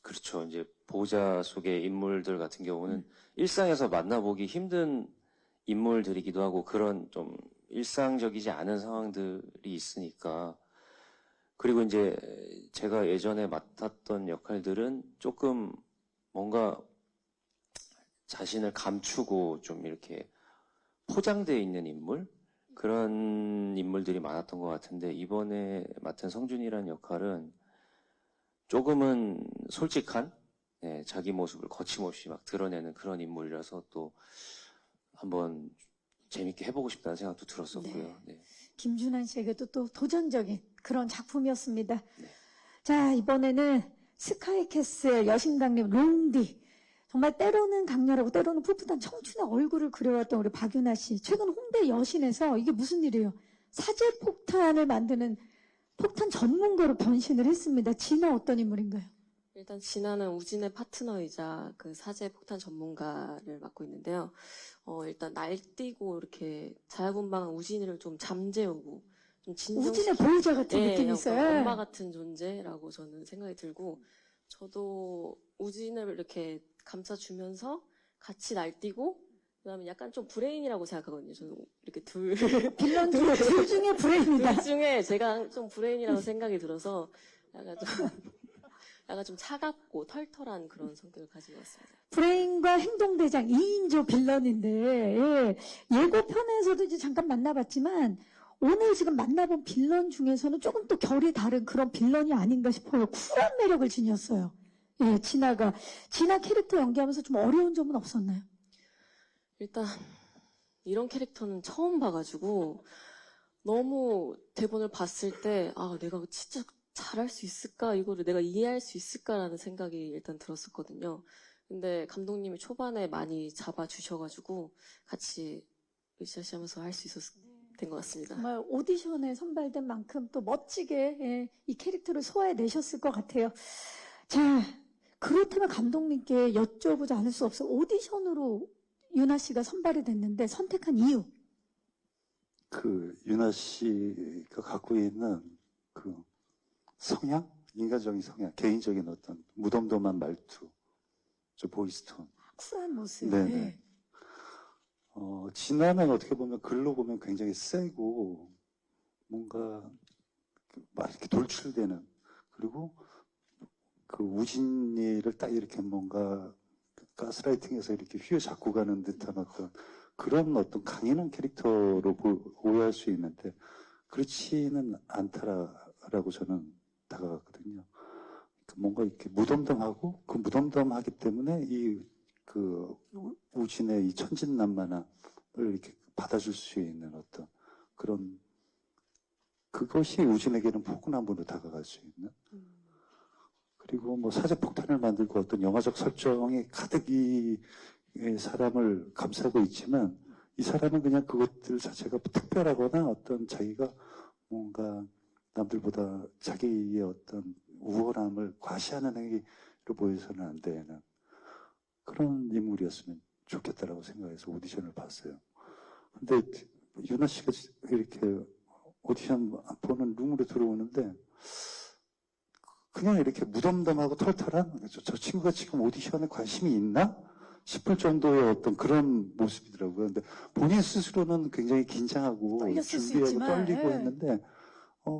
[SPEAKER 5] 그렇죠. 이제 보호자 속의 인물들 같은 경우는 일상에서 만나보기 힘든 인물들이기도 하고 그런 좀 일상적이지 않은 상황들이 있으니까. 그리고 이제 제가 예전에 맡았던 역할들은 조금 뭔가 자신을 감추고 좀 이렇게 포장되어 있는 인물? 그런 인물들이 많았던 것 같은데 이번에 맡은 성준이라는 역할은 조금은 솔직한 자기 모습을 거침없이 막 드러내는 그런 인물이라서 또 한번 재밌게 해보고 싶다는 생각도 들었었고요. 네.
[SPEAKER 1] 김준한 씨에게도 또 도전적인 그런 작품이었습니다. 자, 이번에는 스카이캐슬 여신강림 롱디. 정말 때로는 강렬하고 때로는 풋풋한 청춘의 얼굴을 그려왔던 우리 박윤아 씨. 최근 홍대 여신에서 이게 무슨 일이에요? 사제 폭탄을 만드는 폭탄 전문가로 변신을 했습니다. 진아 어떤 인물인가요?
[SPEAKER 6] 일단 진아는 우진의 파트너이자 그 사제 폭탄 전문가를 맡고 있는데요. 일단 날뛰고 이렇게 자야분방한 우진이를 좀 잠재우고 좀
[SPEAKER 1] 우진의 보호자 같은
[SPEAKER 6] 네,
[SPEAKER 1] 느낌이
[SPEAKER 6] 약간
[SPEAKER 1] 있어요.
[SPEAKER 6] 엄마 같은 존재라고 저는 생각이 들고, 저도 우진을 이렇게 감싸주면서 같이 날뛰고, 그다음에 약간 좀 브레인이라고 생각하거든요. 저는 이렇게
[SPEAKER 1] 빌런 둘 중에 브레인이다.
[SPEAKER 6] 둘 중에 제가 좀 브레인이라고 생각이 들어서 약간 좀 차갑고 털털한 그런 성격을 가지고 왔습니다.
[SPEAKER 1] 브레인과 행동대장 2인조 빌런인데, 예. 예고편에서도 이제 잠깐 만나봤지만, 오늘 지금 만나본 빌런 중에서는 조금 또 결이 다른 그런 빌런이 아닌가 싶어요. 쿨한 매력을 지녔어요. 예, 진아 캐릭터 연기하면서 좀 어려운 점은 없었나요?
[SPEAKER 6] 일단 이런 캐릭터는 처음 봐가지고 너무 대본을 봤을 때 내가 진짜 잘할 수 있을까? 이거를 내가 이해할 수 있을까라는 생각이 일단 들었었거든요. 근데 감독님이 초반에 많이 잡아주셔가지고 같이 으쌰으쌰하면서 할 수 있었던 것 같습니다.
[SPEAKER 1] 정말 오디션에 선발된 만큼 또 멋지게 예, 이 캐릭터를 소화해내셨을 것 같아요. 자, 그렇다면 감독님께 여쭤보지 않을 수 없어요. 오디션으로 유나 씨가 선발이 됐는데 선택한 이유.
[SPEAKER 2] 그 유나 씨가 갖고 있는 그 성향, 인간적인 성향, 개인적인 어떤 무덤덤한 말투, 저 보이스톤.
[SPEAKER 1] 쿨한 모습.
[SPEAKER 2] 네네.
[SPEAKER 1] 예.
[SPEAKER 2] 진아는 어떻게 보면 글로 보면 굉장히 세고 뭔가 막 이렇게 돌출되는, 그리고 그 우진이를 딱 이렇게 뭔가 가스라이팅해서 이렇게 휘어잡고 가는 듯한 어떤 그런 어떤 강인한 캐릭터로 오해할 수 있는데 그렇지는 않다라고 저는 다가갔거든요. 뭔가 이렇게 무덤덤하고 그 무덤덤하기 때문에 그 우진의 이 천진난만함을 이렇게 받아줄 수 있는 어떤 그런, 그것이 우진에게는 포근함으로 다가갈 수 있는. 그리고 뭐 사제폭탄을 만들고 어떤 영화적 설정이 가득 이 사람을 감싸고 있지만 이 사람은 그냥 그것들 자체가 특별하거나 어떤 자기가 뭔가 남들보다 자기의 어떤 우월함을 과시하는 행위로 보여서는 안 되는 그런 인물이었으면 좋겠다라고 생각해서 오디션을 봤어요. 근데 유나 씨가 이렇게 오디션 보는 룸으로 들어오는데 그냥 이렇게 무덤덤하고 털털한, 저 친구가 지금 오디션에 관심이 있나 싶을 정도의 어떤 그런 모습이더라고요. 근데 본인 스스로는 굉장히 긴장하고
[SPEAKER 1] 떨렸을 수
[SPEAKER 2] 준비하고
[SPEAKER 1] 있지만,
[SPEAKER 2] 떨리고
[SPEAKER 1] 예.
[SPEAKER 2] 했는데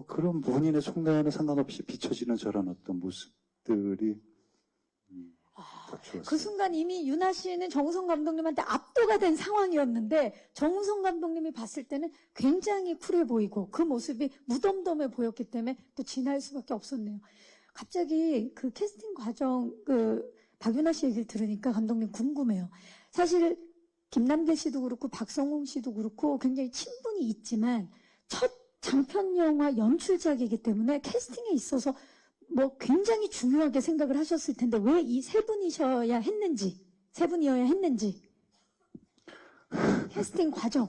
[SPEAKER 2] 그런 본인의 속내와는 상관없이 비춰지는 저런 어떤 모습들이 딱 좋았어요.
[SPEAKER 1] 그 순간 이미 유나 씨는 정우성 감독님한테 압도가 된 상황이었는데 정우성 감독님이 봤을 때는 굉장히 쿨해 보이고 그 모습이 무덤덤해 보였기 때문에 또 진화할 수밖에 없었네요. 갑자기 그 캐스팅 과정 박유나 씨 얘기를 들으니까 감독님 궁금해요. 사실 김남길 씨도 그렇고 박성웅 씨도 그렇고 굉장히 친분이 있지만 첫 장편 영화 연출작이기 때문에 캐스팅에 있어서 뭐 굉장히 중요하게 생각을 하셨을 텐데 왜 이 세 분이어야 했는지 캐스팅 과정.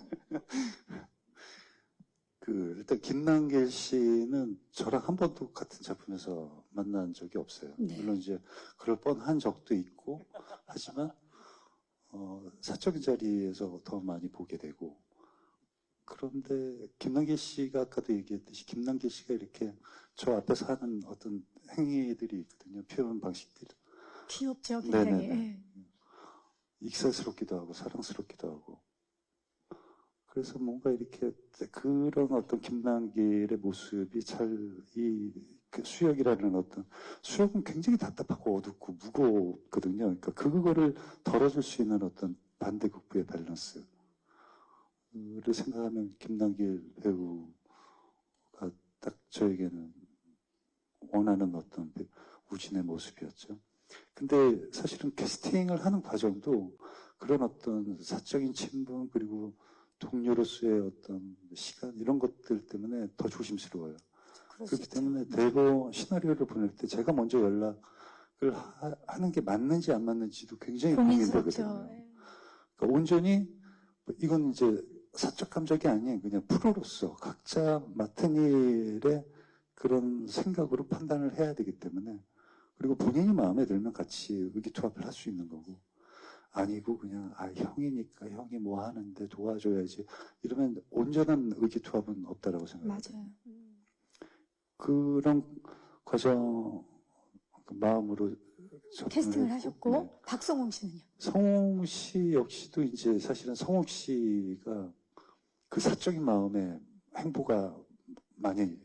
[SPEAKER 2] 일단 김남길 씨는 저랑 한 번도 같은 작품에서 만난 적이 없어요.
[SPEAKER 1] 네.
[SPEAKER 2] 물론 이제 그럴 뻔한 적도 있고 하지만 사적인 자리에서 더 많이 보게 되고, 그런데 김남길 씨가 아까도 얘기했듯이 김남길 씨가 이렇게 저 앞에서 하는 어떤 행위들이 있거든요. 표현 방식들이.
[SPEAKER 1] 귀엽죠, 굉장히.
[SPEAKER 2] 네네네. 익살스럽기도 하고 사랑스럽기도 하고. 그래서 뭔가 이렇게 그런 어떤 김남길의 모습이 그 수혁이라는 어떤, 수혁은 굉장히 답답하고 어둡고 무겁거든요. 그러니까 그거를 덜어줄 수 있는 어떤 반대급부의 밸런스를 생각하면 김남길 배우가 딱 저에게는 원하는 어떤 우진의 모습이었죠. 근데 사실은 캐스팅을 하는 과정도 그런 어떤 사적인 친분 그리고 동료로서의 어떤 시간 이런 것들 때문에 더 조심스러워요. 그렇기 때문에 대본 시나리오를 보낼 때 제가 먼저 연락을 하는 게 맞는지 안 맞는지도 굉장히 고민되거든요.
[SPEAKER 1] 고민스럽죠.
[SPEAKER 2] 그러니까 온전히 이건 이제 사적 감정이 아닌 그냥 프로로서 각자 맡은 일에 그런 생각으로 판단을 해야 되기 때문에, 그리고 본인이 마음에 들면 같이 의기투합을 할 수 있는 거고, 아니고 그냥 형이니까 형이 뭐 하는데 도와줘야지 이러면 온전한 의기투합은 없다라고 생각합니다.
[SPEAKER 1] 맞아요.
[SPEAKER 2] 그런 과정 마음으로
[SPEAKER 1] 캐스팅을
[SPEAKER 2] 접근을
[SPEAKER 1] 하셨고
[SPEAKER 2] 했고, 네.
[SPEAKER 1] 박성웅 씨는요?
[SPEAKER 2] 성웅 씨 역시도 이제 사실은 성웅 씨가 그 사적인 마음에 행보가 많이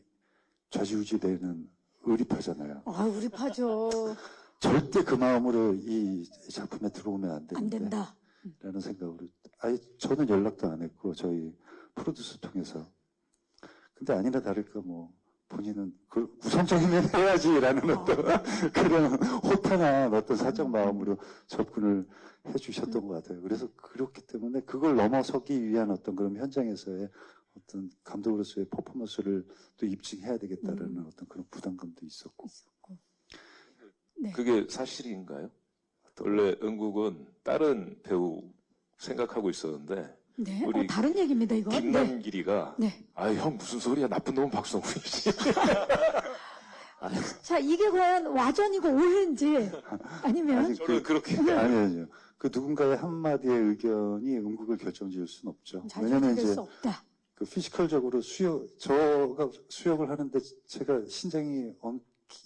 [SPEAKER 2] 좌지우지되는 의리파잖아요.
[SPEAKER 1] 아, 우리 파죠.
[SPEAKER 2] 절대 그 마음으로 이 작품에 들어오면 안
[SPEAKER 1] 안
[SPEAKER 2] 되는데
[SPEAKER 1] 된다.
[SPEAKER 2] 라는 생각으로 아예 저는 연락도 안 했고 저희 프로듀서 통해서. 근데 아니나 다를까 뭐 본인은 그 우선적이면 해야지라는 어떤 그런 호탕한 어떤 사적 마음으로 접근을 해주셨던 것 같아요. 그래서 그렇기 때문에 그걸 넘어서기 위한 어떤 그런 현장에서의 어떤 감독으로서의 퍼포먼스를 또 입증해야 되겠다라는 어떤 그런 부담감도 있었고.
[SPEAKER 1] 네.
[SPEAKER 4] 그게 사실인가요? 원래 은국은 다른 배우 생각하고 있었는데
[SPEAKER 1] 네.
[SPEAKER 4] 우리
[SPEAKER 1] 다른 얘기입니다, 이거. 네.
[SPEAKER 4] 김남길이가
[SPEAKER 1] 네.
[SPEAKER 4] 형 무슨 소리야, 나쁜 놈은 박성훈이지.
[SPEAKER 1] 자, 이게 과연 와전이고 오해인지 아니면
[SPEAKER 2] 아니,
[SPEAKER 4] 저는 그렇게
[SPEAKER 2] 아니요. 그 누군가의 한마디의 의견이 응국을 결정지을 수는 없죠. 왜냐면
[SPEAKER 1] 자주될
[SPEAKER 2] 이제
[SPEAKER 1] 수 없다.
[SPEAKER 2] 그 피지컬적으로 저가 수역을 하는데 제가 신장이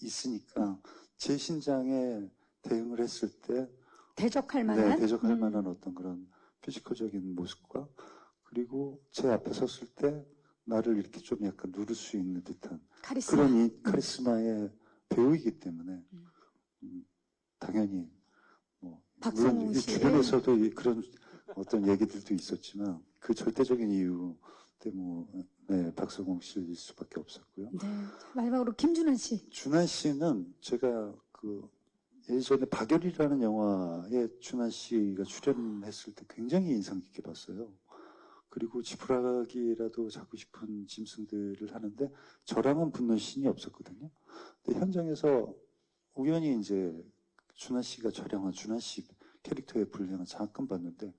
[SPEAKER 2] 있으니까 제 신장에 대응을 했을 때
[SPEAKER 1] 대적할
[SPEAKER 2] 네,
[SPEAKER 1] 만한.
[SPEAKER 2] 대적할 만한 어떤 그런 피지컬적인 모습과, 그리고 제 앞에 섰을 때 나를 이렇게 좀 약간 누를 수 있는 듯한
[SPEAKER 1] 카리스마.
[SPEAKER 2] 그런 이 카리스마의 배우이기 때문에 당연히 뭐 물론
[SPEAKER 1] 박성웅
[SPEAKER 2] 이
[SPEAKER 1] 씨.
[SPEAKER 2] 주변에서도 그런 어떤 얘기들도 있었지만 그 절대적인 이유 때문에 박성웅 씨일 수밖에 없었고요.
[SPEAKER 1] 네. 자, 마지막으로 김준환 씨.
[SPEAKER 2] 준한 씨는 제가 예전에 박열이라는 영화에 준한 씨가 출연했을 때 굉장히 인상 깊게 봤어요. 그리고 지푸라기라도 잡고 싶은 짐승들을 하는데 저랑은 붙는 씬이 없었거든요. 근데 현장에서 우연히 이제 준한 씨가 촬영한 준한 씨 캐릭터의 분량을 잠깐 봤는데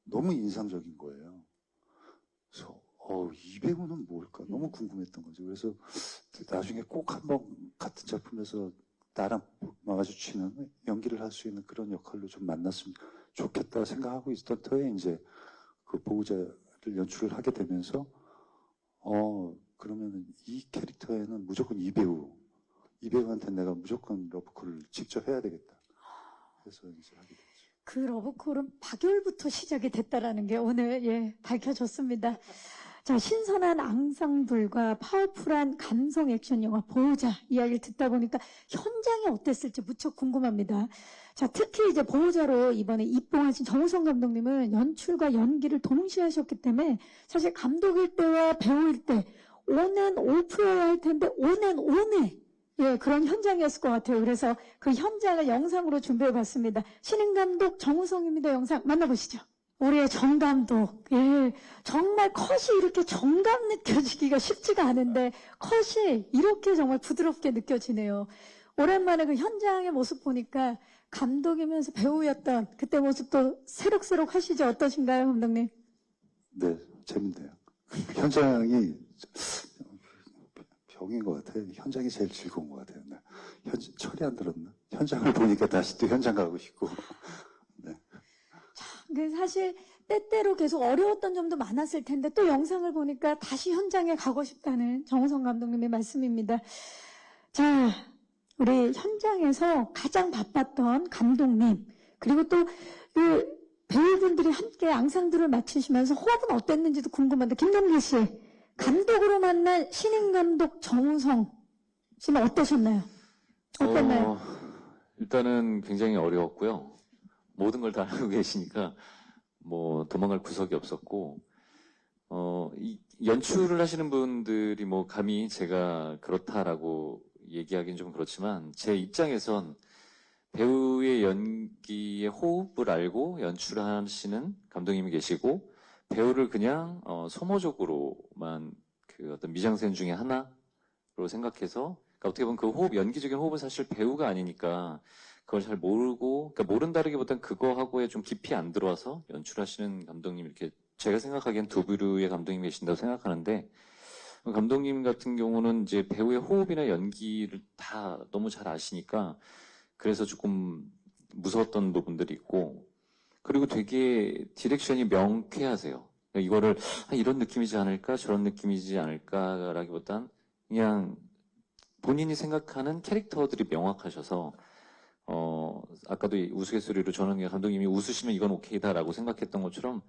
[SPEAKER 2] 너무 인상적인 거예요. 그래서 이 배우는 뭘까 너무 궁금했던 거죠. 그래서 나중에 꼭 한번 같은 작품에서 나랑 마주치는 연기를 할 수 있는 그런 역할로 좀 만났으면 좋겠다 생각하고 있었던 터에 이제 그 보호자를 연출을 하게 되면서 그러면 이 캐릭터에는 무조건 이 배우한테 내가 무조건 러브콜을 직접 해야 되겠다. 그래서 이제 하게 됐죠.
[SPEAKER 1] 그 러브콜은 박열부터 시작이 됐다라는 게 오늘 밝혀졌습니다. 자, 신선한 앙상블과 파워풀한 감성 액션 영화 보호자 이야기를 듣다 보니까 현장이 어땠을지 무척 궁금합니다. 자, 특히 이제 보호자로 이번에 입봉하신 정우성 감독님은 연출과 연기를 동시에 하셨기 때문에 사실 감독일 때와 배우일 때 온앤 오프여야 할 텐데 온앤 온에 그런 현장이었을 것 같아요. 그래서 그 현장을 영상으로 준비해 봤습니다. 신인 감독 정우성입니다. 영상 만나보시죠. 우리의 정 감독, 정말 컷이 이렇게 정감 느껴지기가 쉽지가 않은데 컷이 이렇게 정말 부드럽게 느껴지네요. 오랜만에 그 현장의 모습 보니까 감독이면서 배우였던 그때 모습도 새록새록 하시죠? 어떠신가요, 감독님?
[SPEAKER 2] 네, 재밌네요. 현장이 병인 것 같아요. 현장이 제일 즐거운 것 같아요. 네. 철이 안 들었나? 현장을 보니까 다시 또 현장 가고 싶고. 네.
[SPEAKER 1] 사실 때때로 계속 어려웠던 점도 많았을 텐데 또 영상을 보니까 다시 현장에 가고 싶다는 정우성 감독님의 말씀입니다. 자, 우리 현장에서 가장 바빴던 감독님 그리고 또 그 배우분들이 함께 앙상블을 맡으시면서 호흡은 어땠는지도 궁금한데 김남길 씨, 감독으로 만난 신인 감독 정우성 씨는 어떠셨나요? 어땠나요?
[SPEAKER 3] 일단은 굉장히 어려웠고요. 모든 걸 다 알고 계시니까 뭐 도망갈 구석이 없었고, 이 연출을 하시는 분들이 뭐 감히 제가 그렇다라고 얘기하기는 좀 그렇지만 제 입장에선 배우의 연기의 호흡을 알고 연출하시는 감독님이 계시고 배우를 그냥 소모적으로만 그 어떤 미장센 중에 하나로 생각해서, 그러니까 어떻게 보면 그 호흡, 연기적인 호흡은 사실 배우가 아니니까 그걸 잘 모르고, 그러니까 모른다기보단 그거하고에 좀 깊이 안 들어와서 연출하시는 감독님 이렇게 제가 생각하기엔 두 부류의 감독님이 계신다고 생각하는데, 감독님 같은 경우는 이제 배우의 호흡이나 연기를 다 너무 잘 아시니까, 그래서 조금 무서웠던 부분들이 있고, 그리고 되게 디렉션이 명쾌하세요. 이거를 이런 느낌이지 않을까, 저런 느낌이지 않을까라기보단 그냥 본인이 생각하는 캐릭터들이 명확하셔서, 아까도 이 우스갯소리로 저는 그냥 감독님이 웃으시면 이건 오케이다라고 생각했던 것처럼,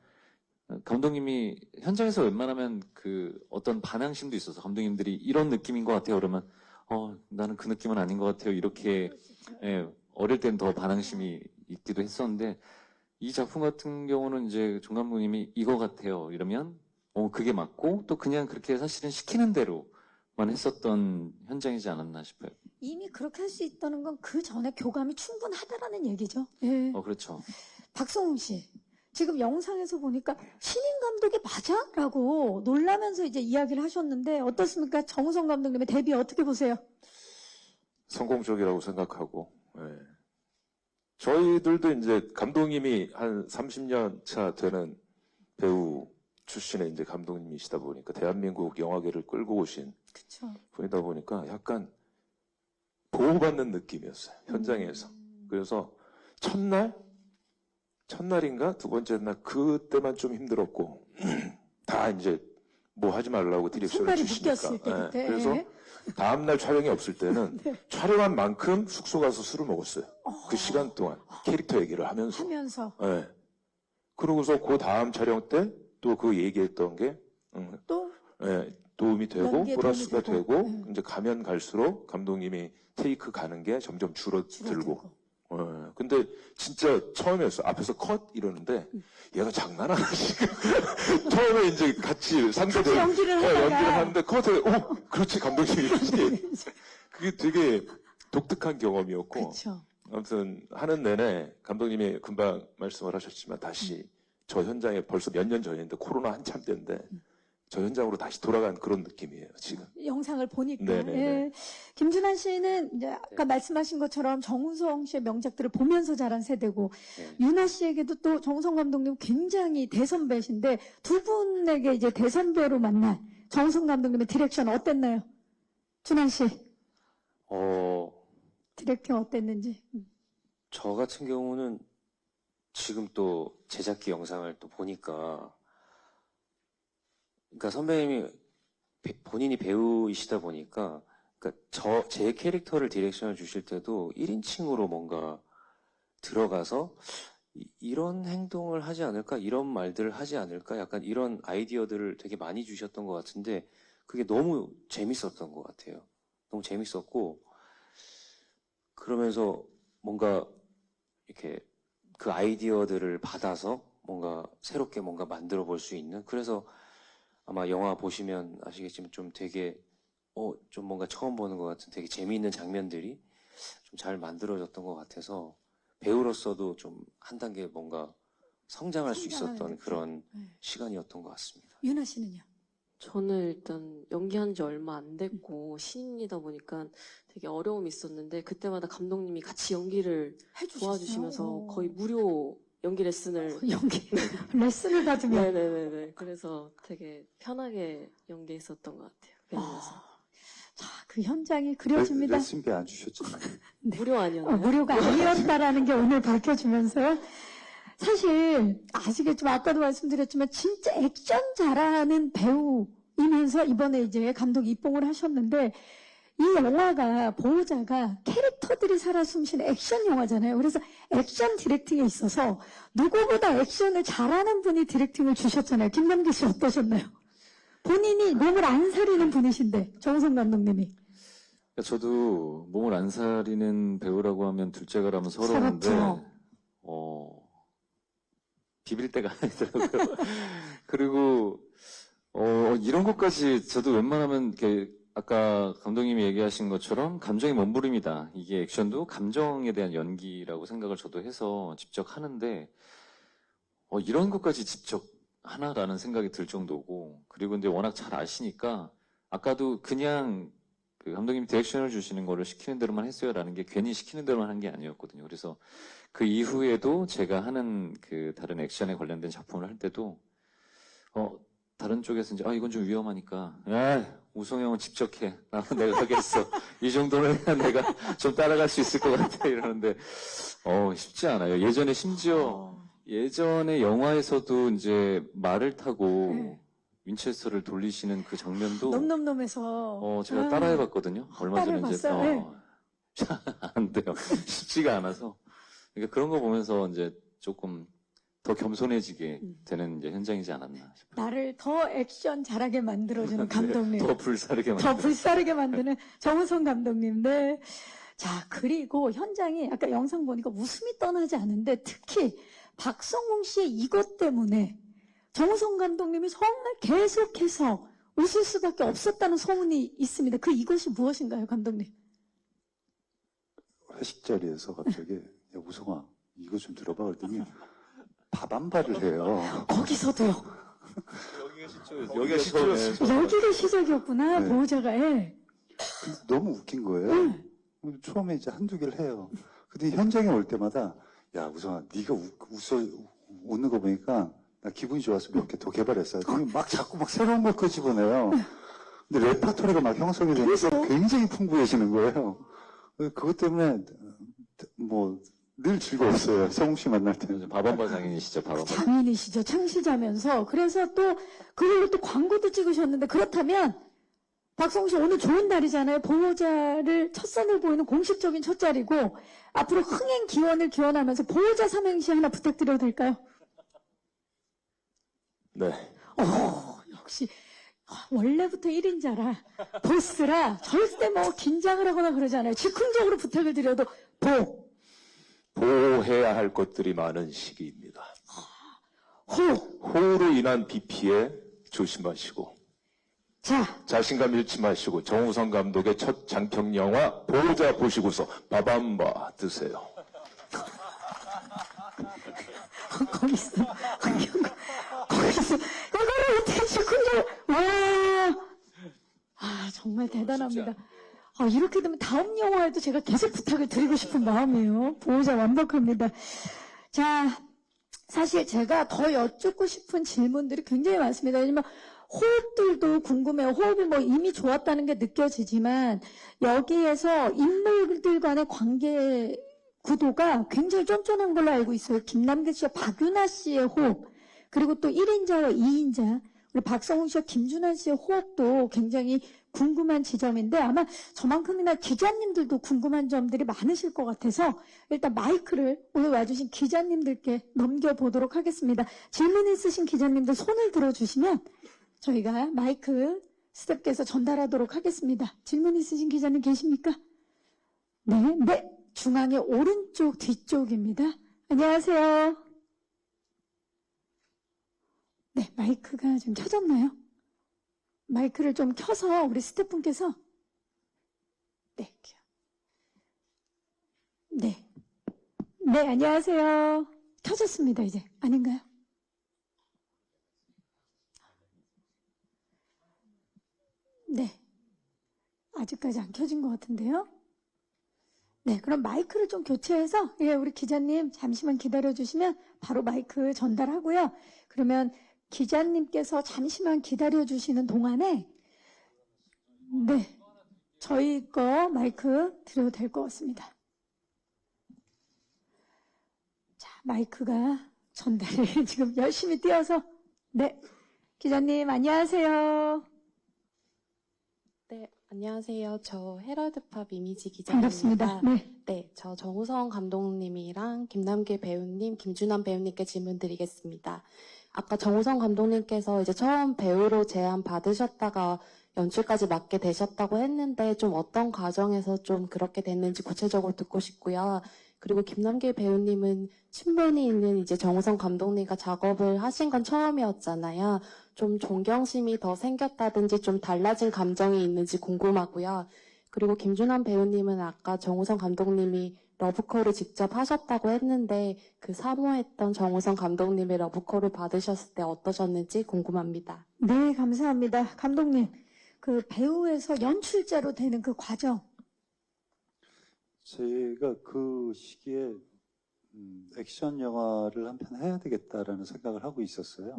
[SPEAKER 3] 감독님이 현장에서 웬만하면 그 어떤 반항심도 있어서 감독님들이 이런 느낌인 것 같아요. 그러면, 나는 그 느낌은 아닌 것 같아요. 이렇게, 예, 어릴 땐 더 반항심이 있기도 했었는데, 이 작품 같은 경우는 이제 정 감독님이 이거 같아요. 이러면, 그게 맞고, 또 그냥 그렇게 사실은 시키는 대로만 했었던 현장이지 않았나 싶어요.
[SPEAKER 1] 이미 그렇게 할 수 있다는 건 그 전에 교감이 충분하다라는 얘기죠. 예.
[SPEAKER 3] 그렇죠.
[SPEAKER 1] 박성웅 씨, 지금 영상에서 보니까 신인 감독이 맞아? 라고 놀라면서 이제 이야기를 하셨는데 어떻습니까? 정우성 감독님의 데뷔 어떻게 보세요?
[SPEAKER 4] 성공적이라고 생각하고, 예. 저희들도 이제 감독님이 한 30년 차 되는 배우 출신의 이제 감독님이시다 보니까 대한민국 영화계를 끌고 오신
[SPEAKER 1] 그렇죠.
[SPEAKER 4] 분이다 보니까 약간 보호받는 느낌이었어요. 현장에서. 그래서 첫날인가 두 번째 날 그때만 좀 힘들었고 다 이제 뭐 하지 말라고 디렉션을
[SPEAKER 1] 손발이
[SPEAKER 4] 주시니까.
[SPEAKER 1] 묶였을 때
[SPEAKER 4] 예,
[SPEAKER 1] 그때.
[SPEAKER 4] 그래서 다음날 촬영이 없을 때는 촬영한 만큼 숙소 가서 술을 먹었어요. 그 시간 동안 캐릭터 얘기를 하면서. 예. 그러고서 그 다음 촬영 때 또 그 얘기했던 게
[SPEAKER 1] 또
[SPEAKER 4] 예, 도움이 되고
[SPEAKER 1] 연기에
[SPEAKER 4] 플러스가
[SPEAKER 1] 도움이
[SPEAKER 4] 되고
[SPEAKER 1] 되고.
[SPEAKER 4] 이제 가면 갈수록 감독님이 테이크 가는 게 점점 줄어들고.
[SPEAKER 1] 줄어들고.
[SPEAKER 4] 근데 진짜 처음이었어. 앞에서 컷 이러는데 얘가 장난 아니야 지금. 처음에 이제 같이 상대들
[SPEAKER 1] 연기를 하다가.
[SPEAKER 4] 연기를 하는데 컷에 그렇지 감독님이 이렇게. 그게 되게 독특한 경험이었고.
[SPEAKER 1] 그렇죠.
[SPEAKER 4] 아무튼 하는 내내 감독님이 금방 말씀을 하셨지만 다시 저 현장에 벌써 몇 년 전인데 코로나 한참 때인데 저 현장으로 다시 돌아간 그런 느낌이에요 지금.
[SPEAKER 1] 영상을 보니까.
[SPEAKER 4] 네네네.
[SPEAKER 1] 예. 김준환 씨는 이제 아까 말씀하신 것처럼 정우성 씨의 명작들을 보면서 자란 세대고
[SPEAKER 5] 네.
[SPEAKER 1] 윤아 씨에게도 또 정우성 감독님 굉장히 대선배신데 두 분에게 이제 대선배로 만난 정우성 감독님의 디렉션 어땠나요? 준환 씨 디렉팅 어땠는지.
[SPEAKER 5] 저 같은 경우는 지금 또 제작기 영상을 또 보니까, 그러니까 선배님이 본인이 배우이시다 보니까, 그러니까 제 캐릭터를 디렉션을 주실 때도 1인칭으로 뭔가 들어가서 이런 행동을 하지 않을까, 이런 말들을 하지 않을까, 약간 이런 아이디어들을 되게 많이 주셨던 것 같은데, 그게 너무 재밌었던 것 같아요. 너무 재밌었고, 그러면서 뭔가 이렇게 그 아이디어들을 받아서 뭔가 새롭게 뭔가 만들어 볼 수 있는, 그래서 아마 영화 보시면 아시겠지만 좀 되게 좀 뭔가 처음 보는 것 같은 되게 재미있는 장면들이 좀 잘 만들어졌던 것 같아서 배우로서도 좀 한 단계 뭔가 성장할 수
[SPEAKER 1] 성장하는
[SPEAKER 5] 있었던
[SPEAKER 1] 느낌.
[SPEAKER 5] 그런
[SPEAKER 1] 네.
[SPEAKER 5] 시간이었던 것 같습니다.
[SPEAKER 1] 윤아 씨는요?
[SPEAKER 6] 저는 일단 연기한 지 얼마 안 됐고 신인이다 보니까 되게 어려움이 있었는데 그때마다 감독님이 같이 연기를
[SPEAKER 1] 해주셨어요?
[SPEAKER 6] 도와주시면서 거의 무료 연기 레슨을
[SPEAKER 1] 연기 레슨을 받으면
[SPEAKER 6] 네네네네. 그래서 되게 편하게 연기했었던 것 같아요. 배우면서.
[SPEAKER 1] 자, 그 현장이 그려집니다.
[SPEAKER 2] 레슨비 안 주셨잖아요.
[SPEAKER 6] 무료 아니었나요?
[SPEAKER 1] 무료가 아니었다라는 게 오늘 밝혀지면서요. 사실 아시겠지만 아까도 말씀드렸지만 진짜 액션 잘하는 배우이면서 이번에 이제 감독 입봉을 하셨는데 이 영화가 보호자가 캐릭터들이 살아 숨쉬는 액션 영화잖아요. 그래서 액션 디렉팅에 있어서 누구보다 액션을 잘하는 분이 디렉팅을 주셨잖아요. 김남기 씨 어떠셨나요? 본인이 몸을 안 사리는 분이신데 정우성 감독님이
[SPEAKER 3] 그러니까 저도 몸을 안 사리는 배우라고 하면 둘째가라면 서러운데,
[SPEAKER 1] 살았죠.
[SPEAKER 3] 비빌 때가 아니더라고요. 그리고, 이런 것까지 저도 웬만하면 이렇게 아까 감독님이 얘기하신 것처럼 감정의 몸부림이다. 이게 액션도 감정에 대한 연기라고 생각을 저도 해서 직접 하는데, 이런 것까지 직접 하나라는 생각이 들 정도고, 그리고 근데 워낙 잘 아시니까, 아까도 그냥 그 감독님이 디렉션을 주시는 거를 시키는 대로만 했어요라는 게 괜히 시키는 대로만 한 게 아니었거든요. 그래서 그 이후에도 제가 하는 그 다른 액션에 관련된 작품을 할 때도 다른 쪽에서 이제, 이건 좀 위험하니까, 야, 우성형은 직접 해. 내가 하겠어. 이 정도는 내가 좀 따라갈 수 있을 것 같아. 이러는데, 쉽지 않아요. 예전에 영화에서도 이제 말을 타고
[SPEAKER 1] 네.
[SPEAKER 3] 윈체스터를 돌리시는 그 장면도,
[SPEAKER 1] 넘넘넘해서.
[SPEAKER 3] 제가 따라해봤거든요. 얼마 전에 이제,
[SPEAKER 1] 따라해봤어요? 네.
[SPEAKER 3] 안 돼요. 쉽지가 않아서. 그러니까 그런 거 보면서 이제 조금 더 겸손해지게 되는 이제 현장이지 않았나 싶어요.
[SPEAKER 1] 나를 더 액션 잘하게 만들어주는 감독님.
[SPEAKER 3] 더 불사르게
[SPEAKER 1] 더
[SPEAKER 3] 만들어.
[SPEAKER 1] 불사르게 만드는 정우성 감독님. 네. 자, 그리고 현장이 아까 영상 보니까 웃음이 떠나지 않은데 특히 박성웅 씨의 이것 때문에 정우성 감독님이 정말 계속해서 웃을 수밖에 없었다는 소문이 있습니다. 그 이것이 무엇인가요, 감독님?
[SPEAKER 2] 회식 자리에서 갑자기, 야, 우성아, 이거 좀 들어봐. 그랬더니 밥 한 발을 해요.
[SPEAKER 1] 거기서도요.
[SPEAKER 3] 여기가 시초였어요.
[SPEAKER 1] 여기가 시작이었구나,
[SPEAKER 2] 네.
[SPEAKER 1] 보호자가. 예.
[SPEAKER 2] 근데 너무 웃긴 거예요. 처음에 이제 한두 개를 해요. 근데 현장에 올 때마다, 야, 우성아, 네가 웃는 거 보니까 나 기분이 좋아서 몇 개 더 개발했어요. 막 자꾸 막 새로운 걸 끄집어내요. 근데 레파토리가 막 형성이 되면서 굉장히 풍부해지는 거예요. 그것 때문에 늘 즐거웠어요. 성웅 씨 만날 때는.
[SPEAKER 3] 밥한바 장인이시죠, 밥한바.
[SPEAKER 1] 장인이시죠, 창시자면서. 그래서 또 그걸로 또 광고도 찍으셨는데, 그렇다면 박성웅 씨 오늘 좋은 날이잖아요. 보호자를 첫 선을 보이는 공식적인 첫 자리고 앞으로 흥행 기원을 기원하면서 보호자 삼행시 하나 부탁드려도 될까요?
[SPEAKER 4] 네.
[SPEAKER 1] 역시 원래부터 1인자라 보스라 절대 긴장을 하거나 그러잖아요. 즉흥적으로 부탁을 드려도
[SPEAKER 4] 보호해야 할 것들이 많은 시기입니다. 호우로 인한 비 피해 조심하시고 자신감 잃지 마시고 정우성 감독의 첫 장편 영화 보호자 보시고서 밥 한 바 드세요.
[SPEAKER 1] 거기서 이거를 어떻게 즉흥적으로 정말 대단합니다. 이렇게 되면 다음 영화에도 제가 계속 부탁을 드리고 싶은 마음이에요. 보호자 완벽합니다. 자, 사실 제가 더 여쭙고 싶은 질문들이 굉장히 많습니다. 왜냐면 호흡들도 궁금해요. 호흡이 이미 좋았다는 게 느껴지지만 여기에서 인물들 간의 관계 구도가 굉장히 쫀쫀한 걸로 알고 있어요. 김남길 씨와 박윤아 씨의 호흡, 그리고 또 1인자와 2인자, 우리 박성웅 씨와 김준환 씨의 호흡도 굉장히 궁금한 지점인데 아마 저만큼이나 기자님들도 궁금한 점들이 많으실 것 같아서 일단 마이크를 오늘 와주신 기자님들께 넘겨보도록 하겠습니다. 질문 있으신 기자님들 손을 들어주시면 저희가 마이크 스태프께서 전달하도록 하겠습니다. 질문 있으신 기자님 계십니까? 네. 중앙의 오른쪽 뒤쪽입니다. 안녕하세요. 네, 마이크가 좀 켜졌나요? 마이크를 좀 켜서 우리 스태프분께서 네, 안녕하세요. 켜졌습니다, 이제. 아닌가요? 네, 아직까지 안 켜진 것 같은데요. 네, 그럼 마이크를 좀 교체해서 우리 기자님 잠시만 기다려주시면 바로 마이크 전달하고요. 그러면 기자님께서 잠시만 기다려주시는 동안에 저희 거 마이크 드려도 될 것 같습니다. 자, 마이크가 전달을 지금 열심히 뛰어서 기자님 안녕하세요.
[SPEAKER 7] 네, 안녕하세요. 저 헤럴드팝 이미지 기자입니다.
[SPEAKER 1] 반갑습니다.
[SPEAKER 7] 네, 저 정우성 감독님이랑 김남길 배우님, 김준환 배우님께 질문 드리겠습니다. 아까 정우성 감독님께서 이제 처음 배우로 제안 받으셨다가 연출까지 맡게 되셨다고 했는데 좀 어떤 과정에서 좀 그렇게 됐는지 구체적으로 듣고 싶고요. 그리고 김남길 배우님은 친분이 있는 이제 정우성 감독님과 작업을 하신 건 처음이었잖아요. 좀 존경심이 더 생겼다든지 좀 달라진 감정이 있는지 궁금하고요. 그리고 김준환 배우님은 아까 정우성 감독님이 러브콜을 직접 하셨다고 했는데 그 사모했던 정우성 감독님의 러브콜을 받으셨을 때 어떠셨는지 궁금합니다.
[SPEAKER 1] 네, 감사합니다. 감독님, 그 배우에서 연출자로 되는 그 과정.
[SPEAKER 2] 제가 그 시기에 액션 영화를 한 편 해야 되겠다라는 생각을 하고 있었어요.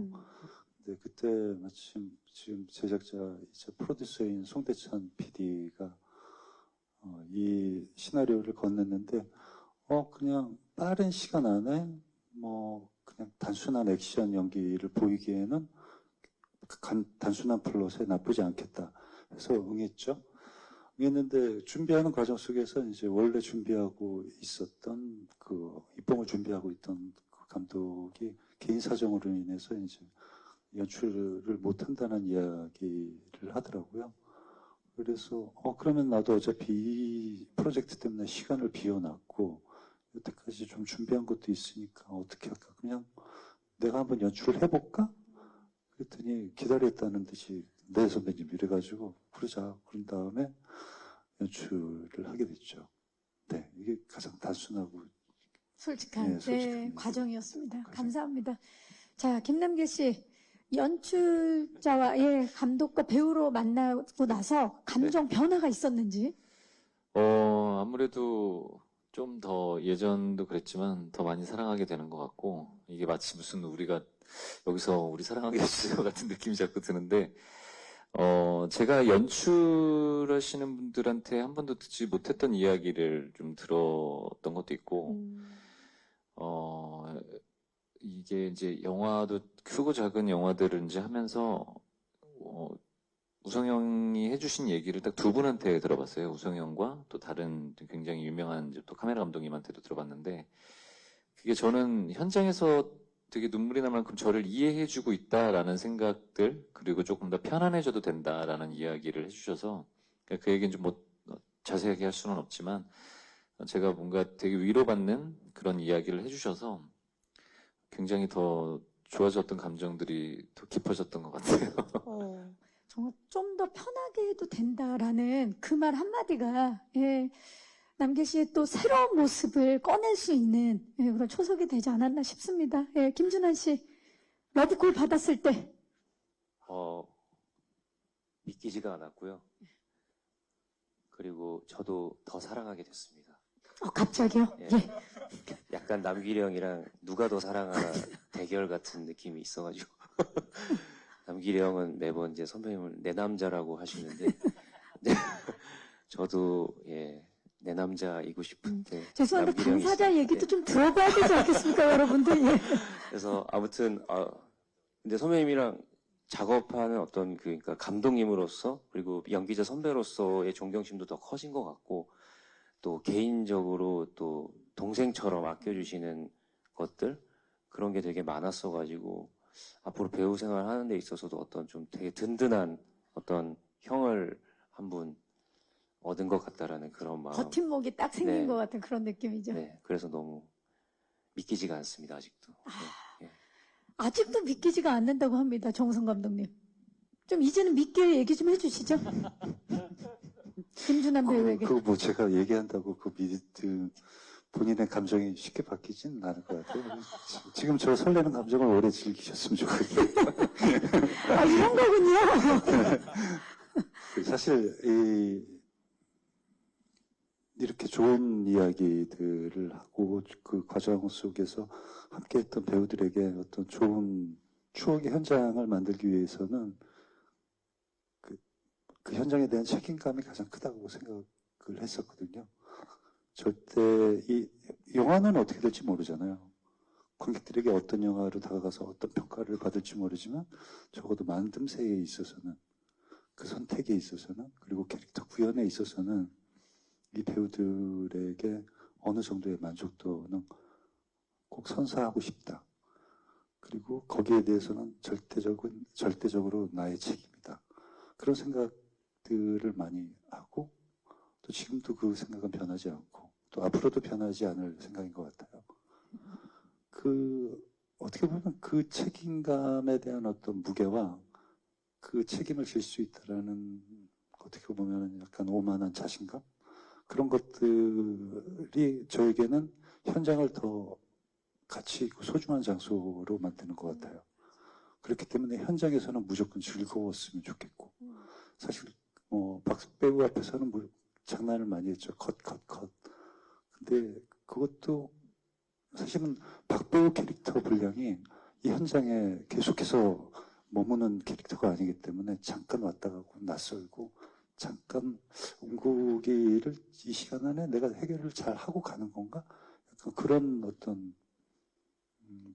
[SPEAKER 2] 근데 그때 마침 지금 제작자이자 프로듀서인 송대찬 PD가 이 시나리오를 건넸는데 그냥 빠른 시간 안에 뭐 그냥 단순한 액션 연기를 보이기에는 단순한 플롯에 나쁘지 않겠다. 그래서 응했죠. 응했는데 준비하는 과정 속에서 이제 원래 준비하고 있었던 입봉을 준비하고 있던 그 감독이 개인 사정으로 인해서 이제 연출을 못 한다는 이야기를 하더라고요. 그래서 그러면 나도 어차피 이 프로젝트 때문에 시간을 비워놨고 여태까지 좀 준비한 것도 있으니까 어떻게 할까? 그냥 내가 한번 연출을 해볼까? 그랬더니 기다렸다는 듯이 네 선배님 이래가지고 그러자. 그런 다음에 연출을 하게 됐죠. 네, 이게 가장 단순하고
[SPEAKER 1] 솔직한,
[SPEAKER 2] 네, 솔직한
[SPEAKER 1] 네, 과정이었습니다.
[SPEAKER 2] 과정.
[SPEAKER 1] 감사합니다. 자, 김남길 씨. 연출자와 감독과 배우로 만나고 나서 감정 변화가 있었는지?
[SPEAKER 3] 아무래도 좀 더 예전도 그랬지만 더 많이 사랑하게 되는 것 같고, 이게 마치 무슨 우리가 여기서 우리 사랑하게 해주세요 같은 느낌이 자꾸 드는데, 제가 연출하시는 분들한테 한 번도 듣지 못했던 이야기를 좀 들었던 것도 있고, 이게 이제 영화도 크고 작은 영화들을 이제 하면서, 우성형이 해주신 얘기를 딱 두 분한테 들어봤어요. 우성형과 또 다른 굉장히 유명한 이제 또 카메라 감독님한테도 들어봤는데, 그게 저는 현장에서 되게 눈물이 날 만큼 저를 이해해주고 있다라는 생각들, 그리고 조금 더 편안해져도 된다라는 이야기를 해주셔서, 그 얘기는 좀 뭐 자세하게 할 수는 없지만, 제가 뭔가 되게 위로받는 그런 이야기를 해주셔서 굉장히 더 좋아졌던 감정들이 더 깊어졌던 것 같아요.
[SPEAKER 1] 정말 좀 더 편하게 해도 된다라는 그 말 한마디가, 남길 씨의 또 새로운 모습을 꺼낼 수 있는 그런 초석이 되지 않았나 싶습니다. 김준환 씨, 러브콜 받았을 때.
[SPEAKER 5] 믿기지가 않았고요. 그리고 저도 더 사랑하게 됐습니다.
[SPEAKER 1] 갑자기요?
[SPEAKER 5] 예. 약간 남길이 형이랑 누가 더 사랑하나 대결 같은 느낌이 있어가지고. 남길이 형은 매번 이제 선배님을 내 남자라고 하시는데, 네. 저도, 내 남자이고 싶은데.
[SPEAKER 1] 죄송한데
[SPEAKER 5] 남길이 형이
[SPEAKER 1] 당사자
[SPEAKER 5] 있으니까,
[SPEAKER 1] 얘기도 좀 들어봐야 되지 않겠습니까, 여러분들? 예.
[SPEAKER 5] 그래서 아무튼, 근데 선배님이랑 작업하는 어떤 그러니까 감독님으로서 그리고 연기자 선배로서의 존경심도 더 커진 것 같고 또 개인적으로 또 동생처럼 아껴주시는 것들 그런 게 되게 많았어가지고 앞으로 배우 생활 하는 데 있어서도 어떤 좀 되게 든든한 어떤 형을 한 분 얻은 것 같다라는 그런 마음.
[SPEAKER 1] 버팀목이 딱 생긴
[SPEAKER 5] 네.
[SPEAKER 1] 것 같은 그런 느낌이죠.
[SPEAKER 5] 네, 그래서 너무 믿기지가 않습니다 아직도. 네.
[SPEAKER 1] 아직도 믿기지가 않는다고 합니다, 정우성 감독님. 좀 이제는 믿게 얘기 좀 해주시죠. 김준환 배우에게.
[SPEAKER 2] 뭐 제가 얘기한다고 본인의 감정이 쉽게 바뀌진 않을 것 같아요. 지금 저 설레는 감정을 오래 즐기셨으면 좋겠어요.
[SPEAKER 1] 이런 거군요.
[SPEAKER 2] 사실 이렇게 좋은 이야기들을 하고 그 과정 속에서 함께했던 배우들에게 어떤 좋은 추억의 현장을 만들기 위해서는 그 현장에 대한 책임감이 가장 크다고 생각을 했었거든요. 절대 이 영화는 어떻게 될지 모르잖아요. 관객들에게 어떤 영화로 다가가서 어떤 평가를 받을지 모르지만 적어도 만듦새에 있어서는 그 선택에 있어서는 그리고 캐릭터 구현에 있어서는 이 배우들에게 어느 정도의 만족도는 꼭 선사하고 싶다. 그리고 거기에 대해서는 절대적으로 나의 책임이다. 그런 생각들을 많이 하고 또 지금도 그 생각은 변하지 않고 또 앞으로도 변하지 않을 생각인 것 같아요. 어떻게 보면 그 책임감에 대한 어떤 무게와 그 책임을 질 수 있다라는 어떻게 보면 약간 오만한 자신감? 그런 것들이 저에게는 현장을 더 가치 있고 소중한 장소로 만드는 것 같아요. 그렇기 때문에 현장에서는 무조건 즐거웠으면 좋겠고 사실 박배우 앞에서는 뭐 장난을 많이 했죠. 컷. 근데 그것도 사실은 박배우 캐릭터 분량이 이 현장에 계속해서 머무는 캐릭터가 아니기 때문에 잠깐 왔다 가고 낯설고 잠깐 웅국이를 이 시간 안에 내가 해결을 잘 하고 가는 건가? 약간 그런 어떤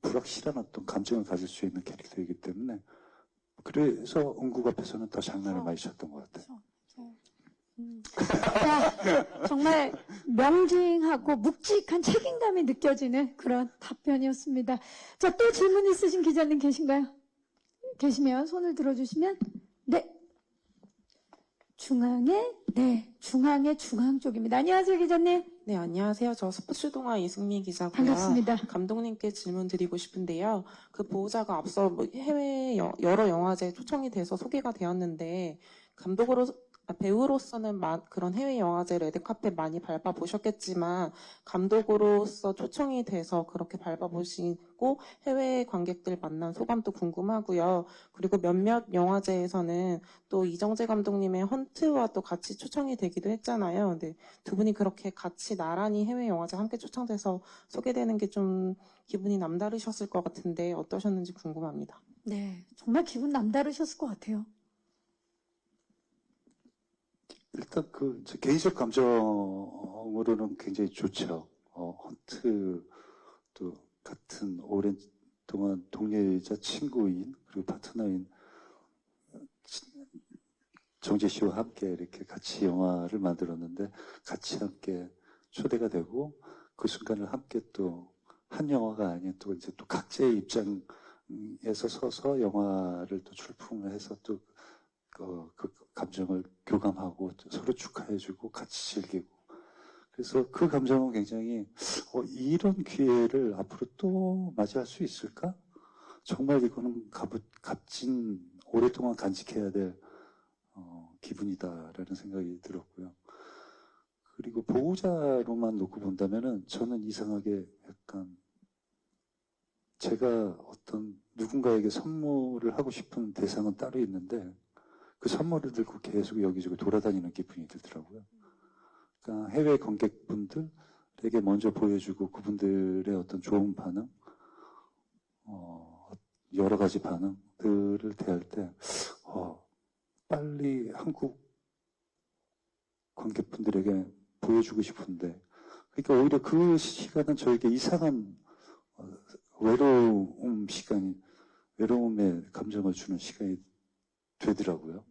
[SPEAKER 2] 불확실한 어떤 감정을 가질 수 있는 캐릭터이기 때문에 그래서 웅국 앞에서는 더 장난을 많이 쳤던 것 같아요.
[SPEAKER 1] 자, 정말 명징하고 묵직한 책임감이 느껴지는 그런 답변이었습니다. 자, 또 질문 있으신 기자님 계신가요? 계시면 손을 들어주시면 네. 중앙의 중앙 쪽입니다. 안녕하세요, 기자님.
[SPEAKER 8] 네, 안녕하세요. 저 스포츠 동아 이승미 기자고요.
[SPEAKER 1] 반갑습니다.
[SPEAKER 8] 감독님께 질문 드리고 싶은데요. 그 보호자가 앞서 뭐 해외 여러 영화제에 초청이 돼서 소개가 되었는데 배우로서는 그런 해외 영화제 레드카펫 많이 밟아보셨겠지만 감독으로서 초청이 돼서 그렇게 밟아보시고 해외 관객들 만난 소감도 궁금하고요. 그리고 몇몇 영화제에서는 또 이정재 감독님의 헌트와 또 같이 초청이 되기도 했잖아요. 근데 두 분이 그렇게 같이 나란히 해외 영화제 함께 초청돼서 소개되는 게 좀 기분이 남다르셨을 것 같은데 어떠셨는지 궁금합니다.
[SPEAKER 1] 네, 정말 기분 남다르셨을 것 같아요.
[SPEAKER 2] 일단 제 개인적 감정으로는 굉장히 좋죠. 헌트도 같은 오랜 동안 동료이자 친구인 그리고 파트너인 정재 씨와 함께 이렇게 같이 영화를 만들었는데 같이 함께 초대가 되고 그 순간을 함께 또 한 영화가 아닌 또 이제 또 각자의 입장에서 서서 영화를 또 출품을 해서 또 그 감정을 교감하고 서로 축하해주고 같이 즐기고 그래서 그 감정은 굉장히 이런 기회를 앞으로 또 맞이할 수 있을까? 정말 이거는 값진 오랫동안 간직해야 될 기분이다라는 생각이 들었고요. 그리고 보호자로만 놓고 본다면은 저는 이상하게 약간 제가 어떤 누군가에게 선물을 하고 싶은 대상은 따로 있는데 그 선물을 들고 계속 여기저기 돌아다니는 기분이 들더라고요. 그러니까 해외 관객분들에게 먼저 보여주고 그분들의 어떤 좋은 반응, 여러 가지 반응들을 대할 때, 빨리 한국 관객분들에게 보여주고 싶은데, 그러니까 오히려 그 시간은 저에게 이상한 외로움의 감정을 주는 시간이 되더라고요.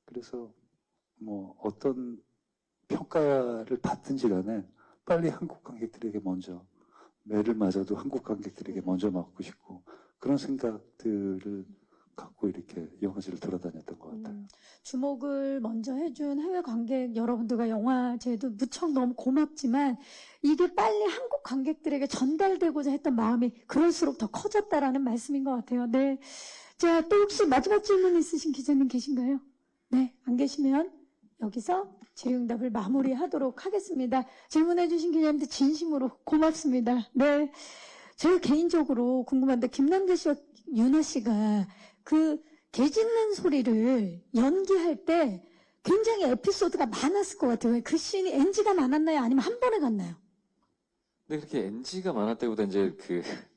[SPEAKER 2] 그래서 뭐 어떤 평가를 받든지 간에 빨리 한국 관객들에게 먼저 매를 맞아도 한국 관객들에게 먼저 맞고 싶고 그런 생각들을 갖고 이렇게 영화제를 돌아다녔던 것 같아요.
[SPEAKER 1] 주목을 먼저 해준 해외 관객 여러분들과 영화제도 무척 너무 고맙지만 이게 빨리 한국 관객들에게 전달되고자 했던 마음이 그럴수록 더 커졌다라는 말씀인 것 같아요. 네. 자, 또 혹시 마지막 질문 있으신 기자님 계신가요? 네, 안 계시면 여기서 질의응답을 마무리하도록 하겠습니다. 질문해주신 기자님들 진심으로 고맙습니다. 네, 제가 개인적으로 궁금한데 김남재 씨와 윤아 씨가 그 개 짖는 소리를 연기할 때 굉장히 에피소드가 많았을 것 같아요. 그 씬이 NG가 많았나요? 아니면 한 번에 갔나요?
[SPEAKER 3] 근데 그렇게 NG가 많았다기보다 이제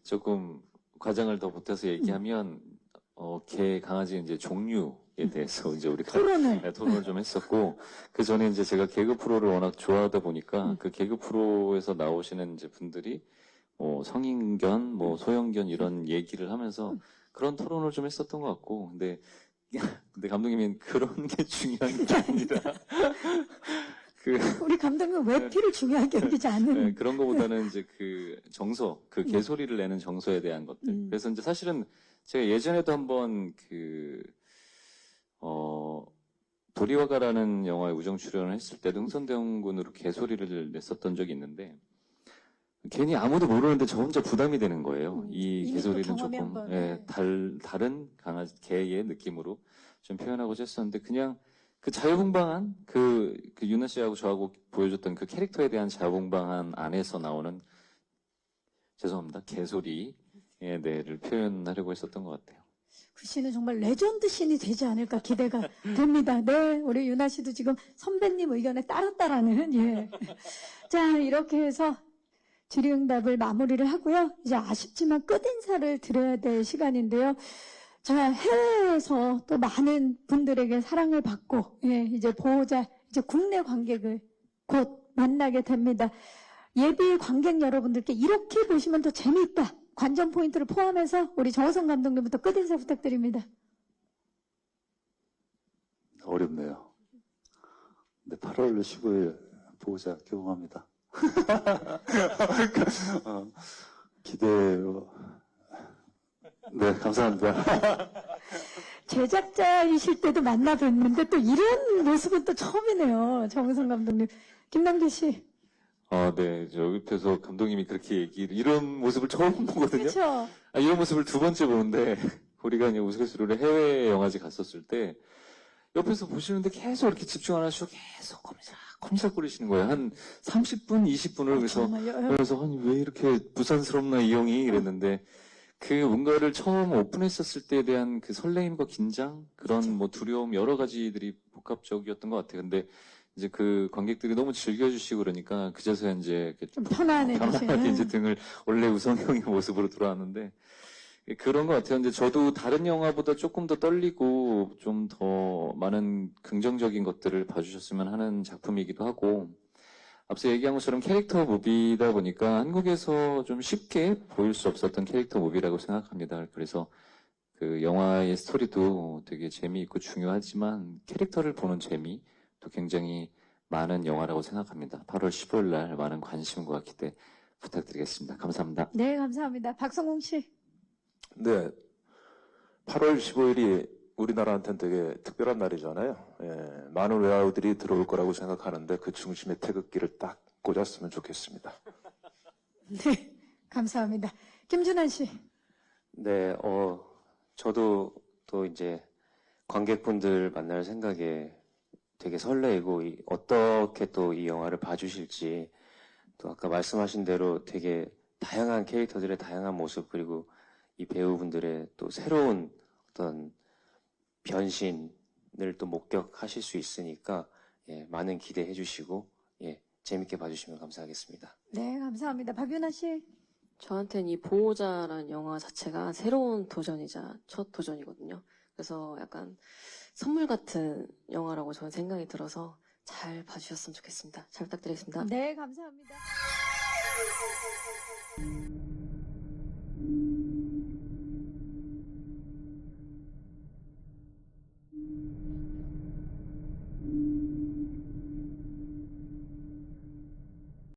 [SPEAKER 3] 조금 과장을 더 보태서 얘기하면 개 강아지 이제 종류에 대해서 이제 우리가 토론을 좀 했었고 그 전에 이제 제가 개그 프로를 워낙 좋아하다 보니까 그 개그 프로에서 나오시는 이제 분들이 성인견, 소형견 이런 얘기를 하면서 그런 토론을 좀 했었던 것 같고 근데 감독님이 그런 게 중요한 게 아니라
[SPEAKER 1] 우리 감독님은 외피를 중요하게 여기지 않는.
[SPEAKER 3] 네, 그런 거보다는 이제 그 정서, 그 개소리를 내는 정서에 대한 것들. 그래서 이제 사실은 제가 예전에도 한번 도리와가라는 영화에 우정 출연을 했을 때도 흥선대원군으로 개소리를 냈었던 적이 있는데 괜히 아무도 모르는데 저 혼자 부담이 되는 거예요. 이 개소리는 조금 다른 강아지 개의 느낌으로 좀 표현하고자 했었는데 그냥 그 자유분방한 그 윤아 씨하고 저하고 보여줬던 그 캐릭터에 대한 자유분방한 안에서 나오는 죄송합니다 개소리에 대해를 표현하려고 했었던 것 같아요.
[SPEAKER 1] 그 씬은 정말 레전드 씬이 되지 않을까 기대가 됩니다. 네, 우리 윤아 씨도 지금 선배님 의견에 따랐다라는 예. 자, 이렇게 해서 질의응답을 마무리를 하고요. 이제 아쉽지만 끝인사를 드려야 될 시간인데요. 자, 해외에서 또 많은 분들에게 사랑을 받고, 예, 이제 보호자, 이제 국내 관객을 곧 만나게 됩니다. 예비 관객 여러분들께 이렇게 보시면 더 재미있다. 관전 포인트를 포함해서 우리 정호성 감독님부터 끝인사 부탁드립니다.
[SPEAKER 2] 어렵네요. 근데 8월 15일 보호자 개봉합니다. 기대요. 네, 감사합니다.
[SPEAKER 1] 제작자이실 때도 만나 뵀는데 또 이런 모습은 또 처음이네요. 정우성 감독님. 김남길 씨.
[SPEAKER 3] 네. 저 옆에서 감독님이 그렇게 이런 모습을 처음 보거든요.
[SPEAKER 1] 그렇죠.
[SPEAKER 3] 이런 모습을 두 번째 보는데, 우리가 이제 우스갯소리로 해외 영화제 갔었을 때, 옆에서 보시는데 계속 이렇게 집중 안 하시고 계속 컴삭거리시는 거예요. 한 30분, 20분을. 그래서,
[SPEAKER 1] 정말요?
[SPEAKER 3] 그래서, 아니, 왜 이렇게 부산스럽나, 이 형이? 이랬는데, 그 뭔가를 처음 오픈했었을 때에 대한 그 설레임과 긴장, 그런 뭐 두려움, 여러 가지들이 복합적이었던 것 같아요. 근데 이제 그 관객들이 너무 즐겨주시고 그러니까 그제서야 이제 이렇게
[SPEAKER 1] 좀 편안해
[SPEAKER 3] 이제 등을 원래 우성형의 모습으로 돌아왔는데, 그런 것 같아요. 근데 저도 다른 영화보다 조금 더 떨리고 좀 더 많은 긍정적인 것들을 봐주셨으면 하는 작품이기도 하고, 앞서 얘기한 것처럼 캐릭터 무비다 보니까 한국에서 좀 쉽게 보일 수 없었던 캐릭터 무비라고 생각합니다. 그래서 그 영화의 스토리도 되게 재미있고 중요하지만 캐릭터를 보는 재미도 굉장히 많은 영화라고 생각합니다. 8월 15일 날 많은 관심과 기대 부탁드리겠습니다. 감사합니다.
[SPEAKER 1] 네, 감사합니다. 박성공 씨.
[SPEAKER 4] 네. 8월 15일이 우리나라한테는 되게 특별한 날이잖아요. 예, 많은 외화우들이 들어올 거라고 생각하는데 그 중심에 태극기를 딱 꽂았으면 좋겠습니다.
[SPEAKER 1] 네, 감사합니다. 김준환 씨.
[SPEAKER 5] 네, 저도 또 이제 관객분들 만날 생각에 되게 설레이고, 어떻게 또 이 영화를 봐주실지, 또 아까 말씀하신 대로 되게 다양한 캐릭터들의 다양한 모습, 그리고 이 배우분들의 또 새로운 어떤 변신을 또 목격하실 수 있으니까, 예, 많은 기대해 주시고, 예, 재밌게 봐주시면 감사하겠습니다.
[SPEAKER 1] 네, 감사합니다. 박윤아 씨.
[SPEAKER 6] 저한테는 이 보호자란 영화 자체가 새로운 도전이자 첫 도전이거든요. 그래서 약간 선물 같은 영화라고 저는 생각이 들어서 잘 봐주셨으면 좋겠습니다. 잘 부탁드리겠습니다.
[SPEAKER 1] 네, 감사합니다.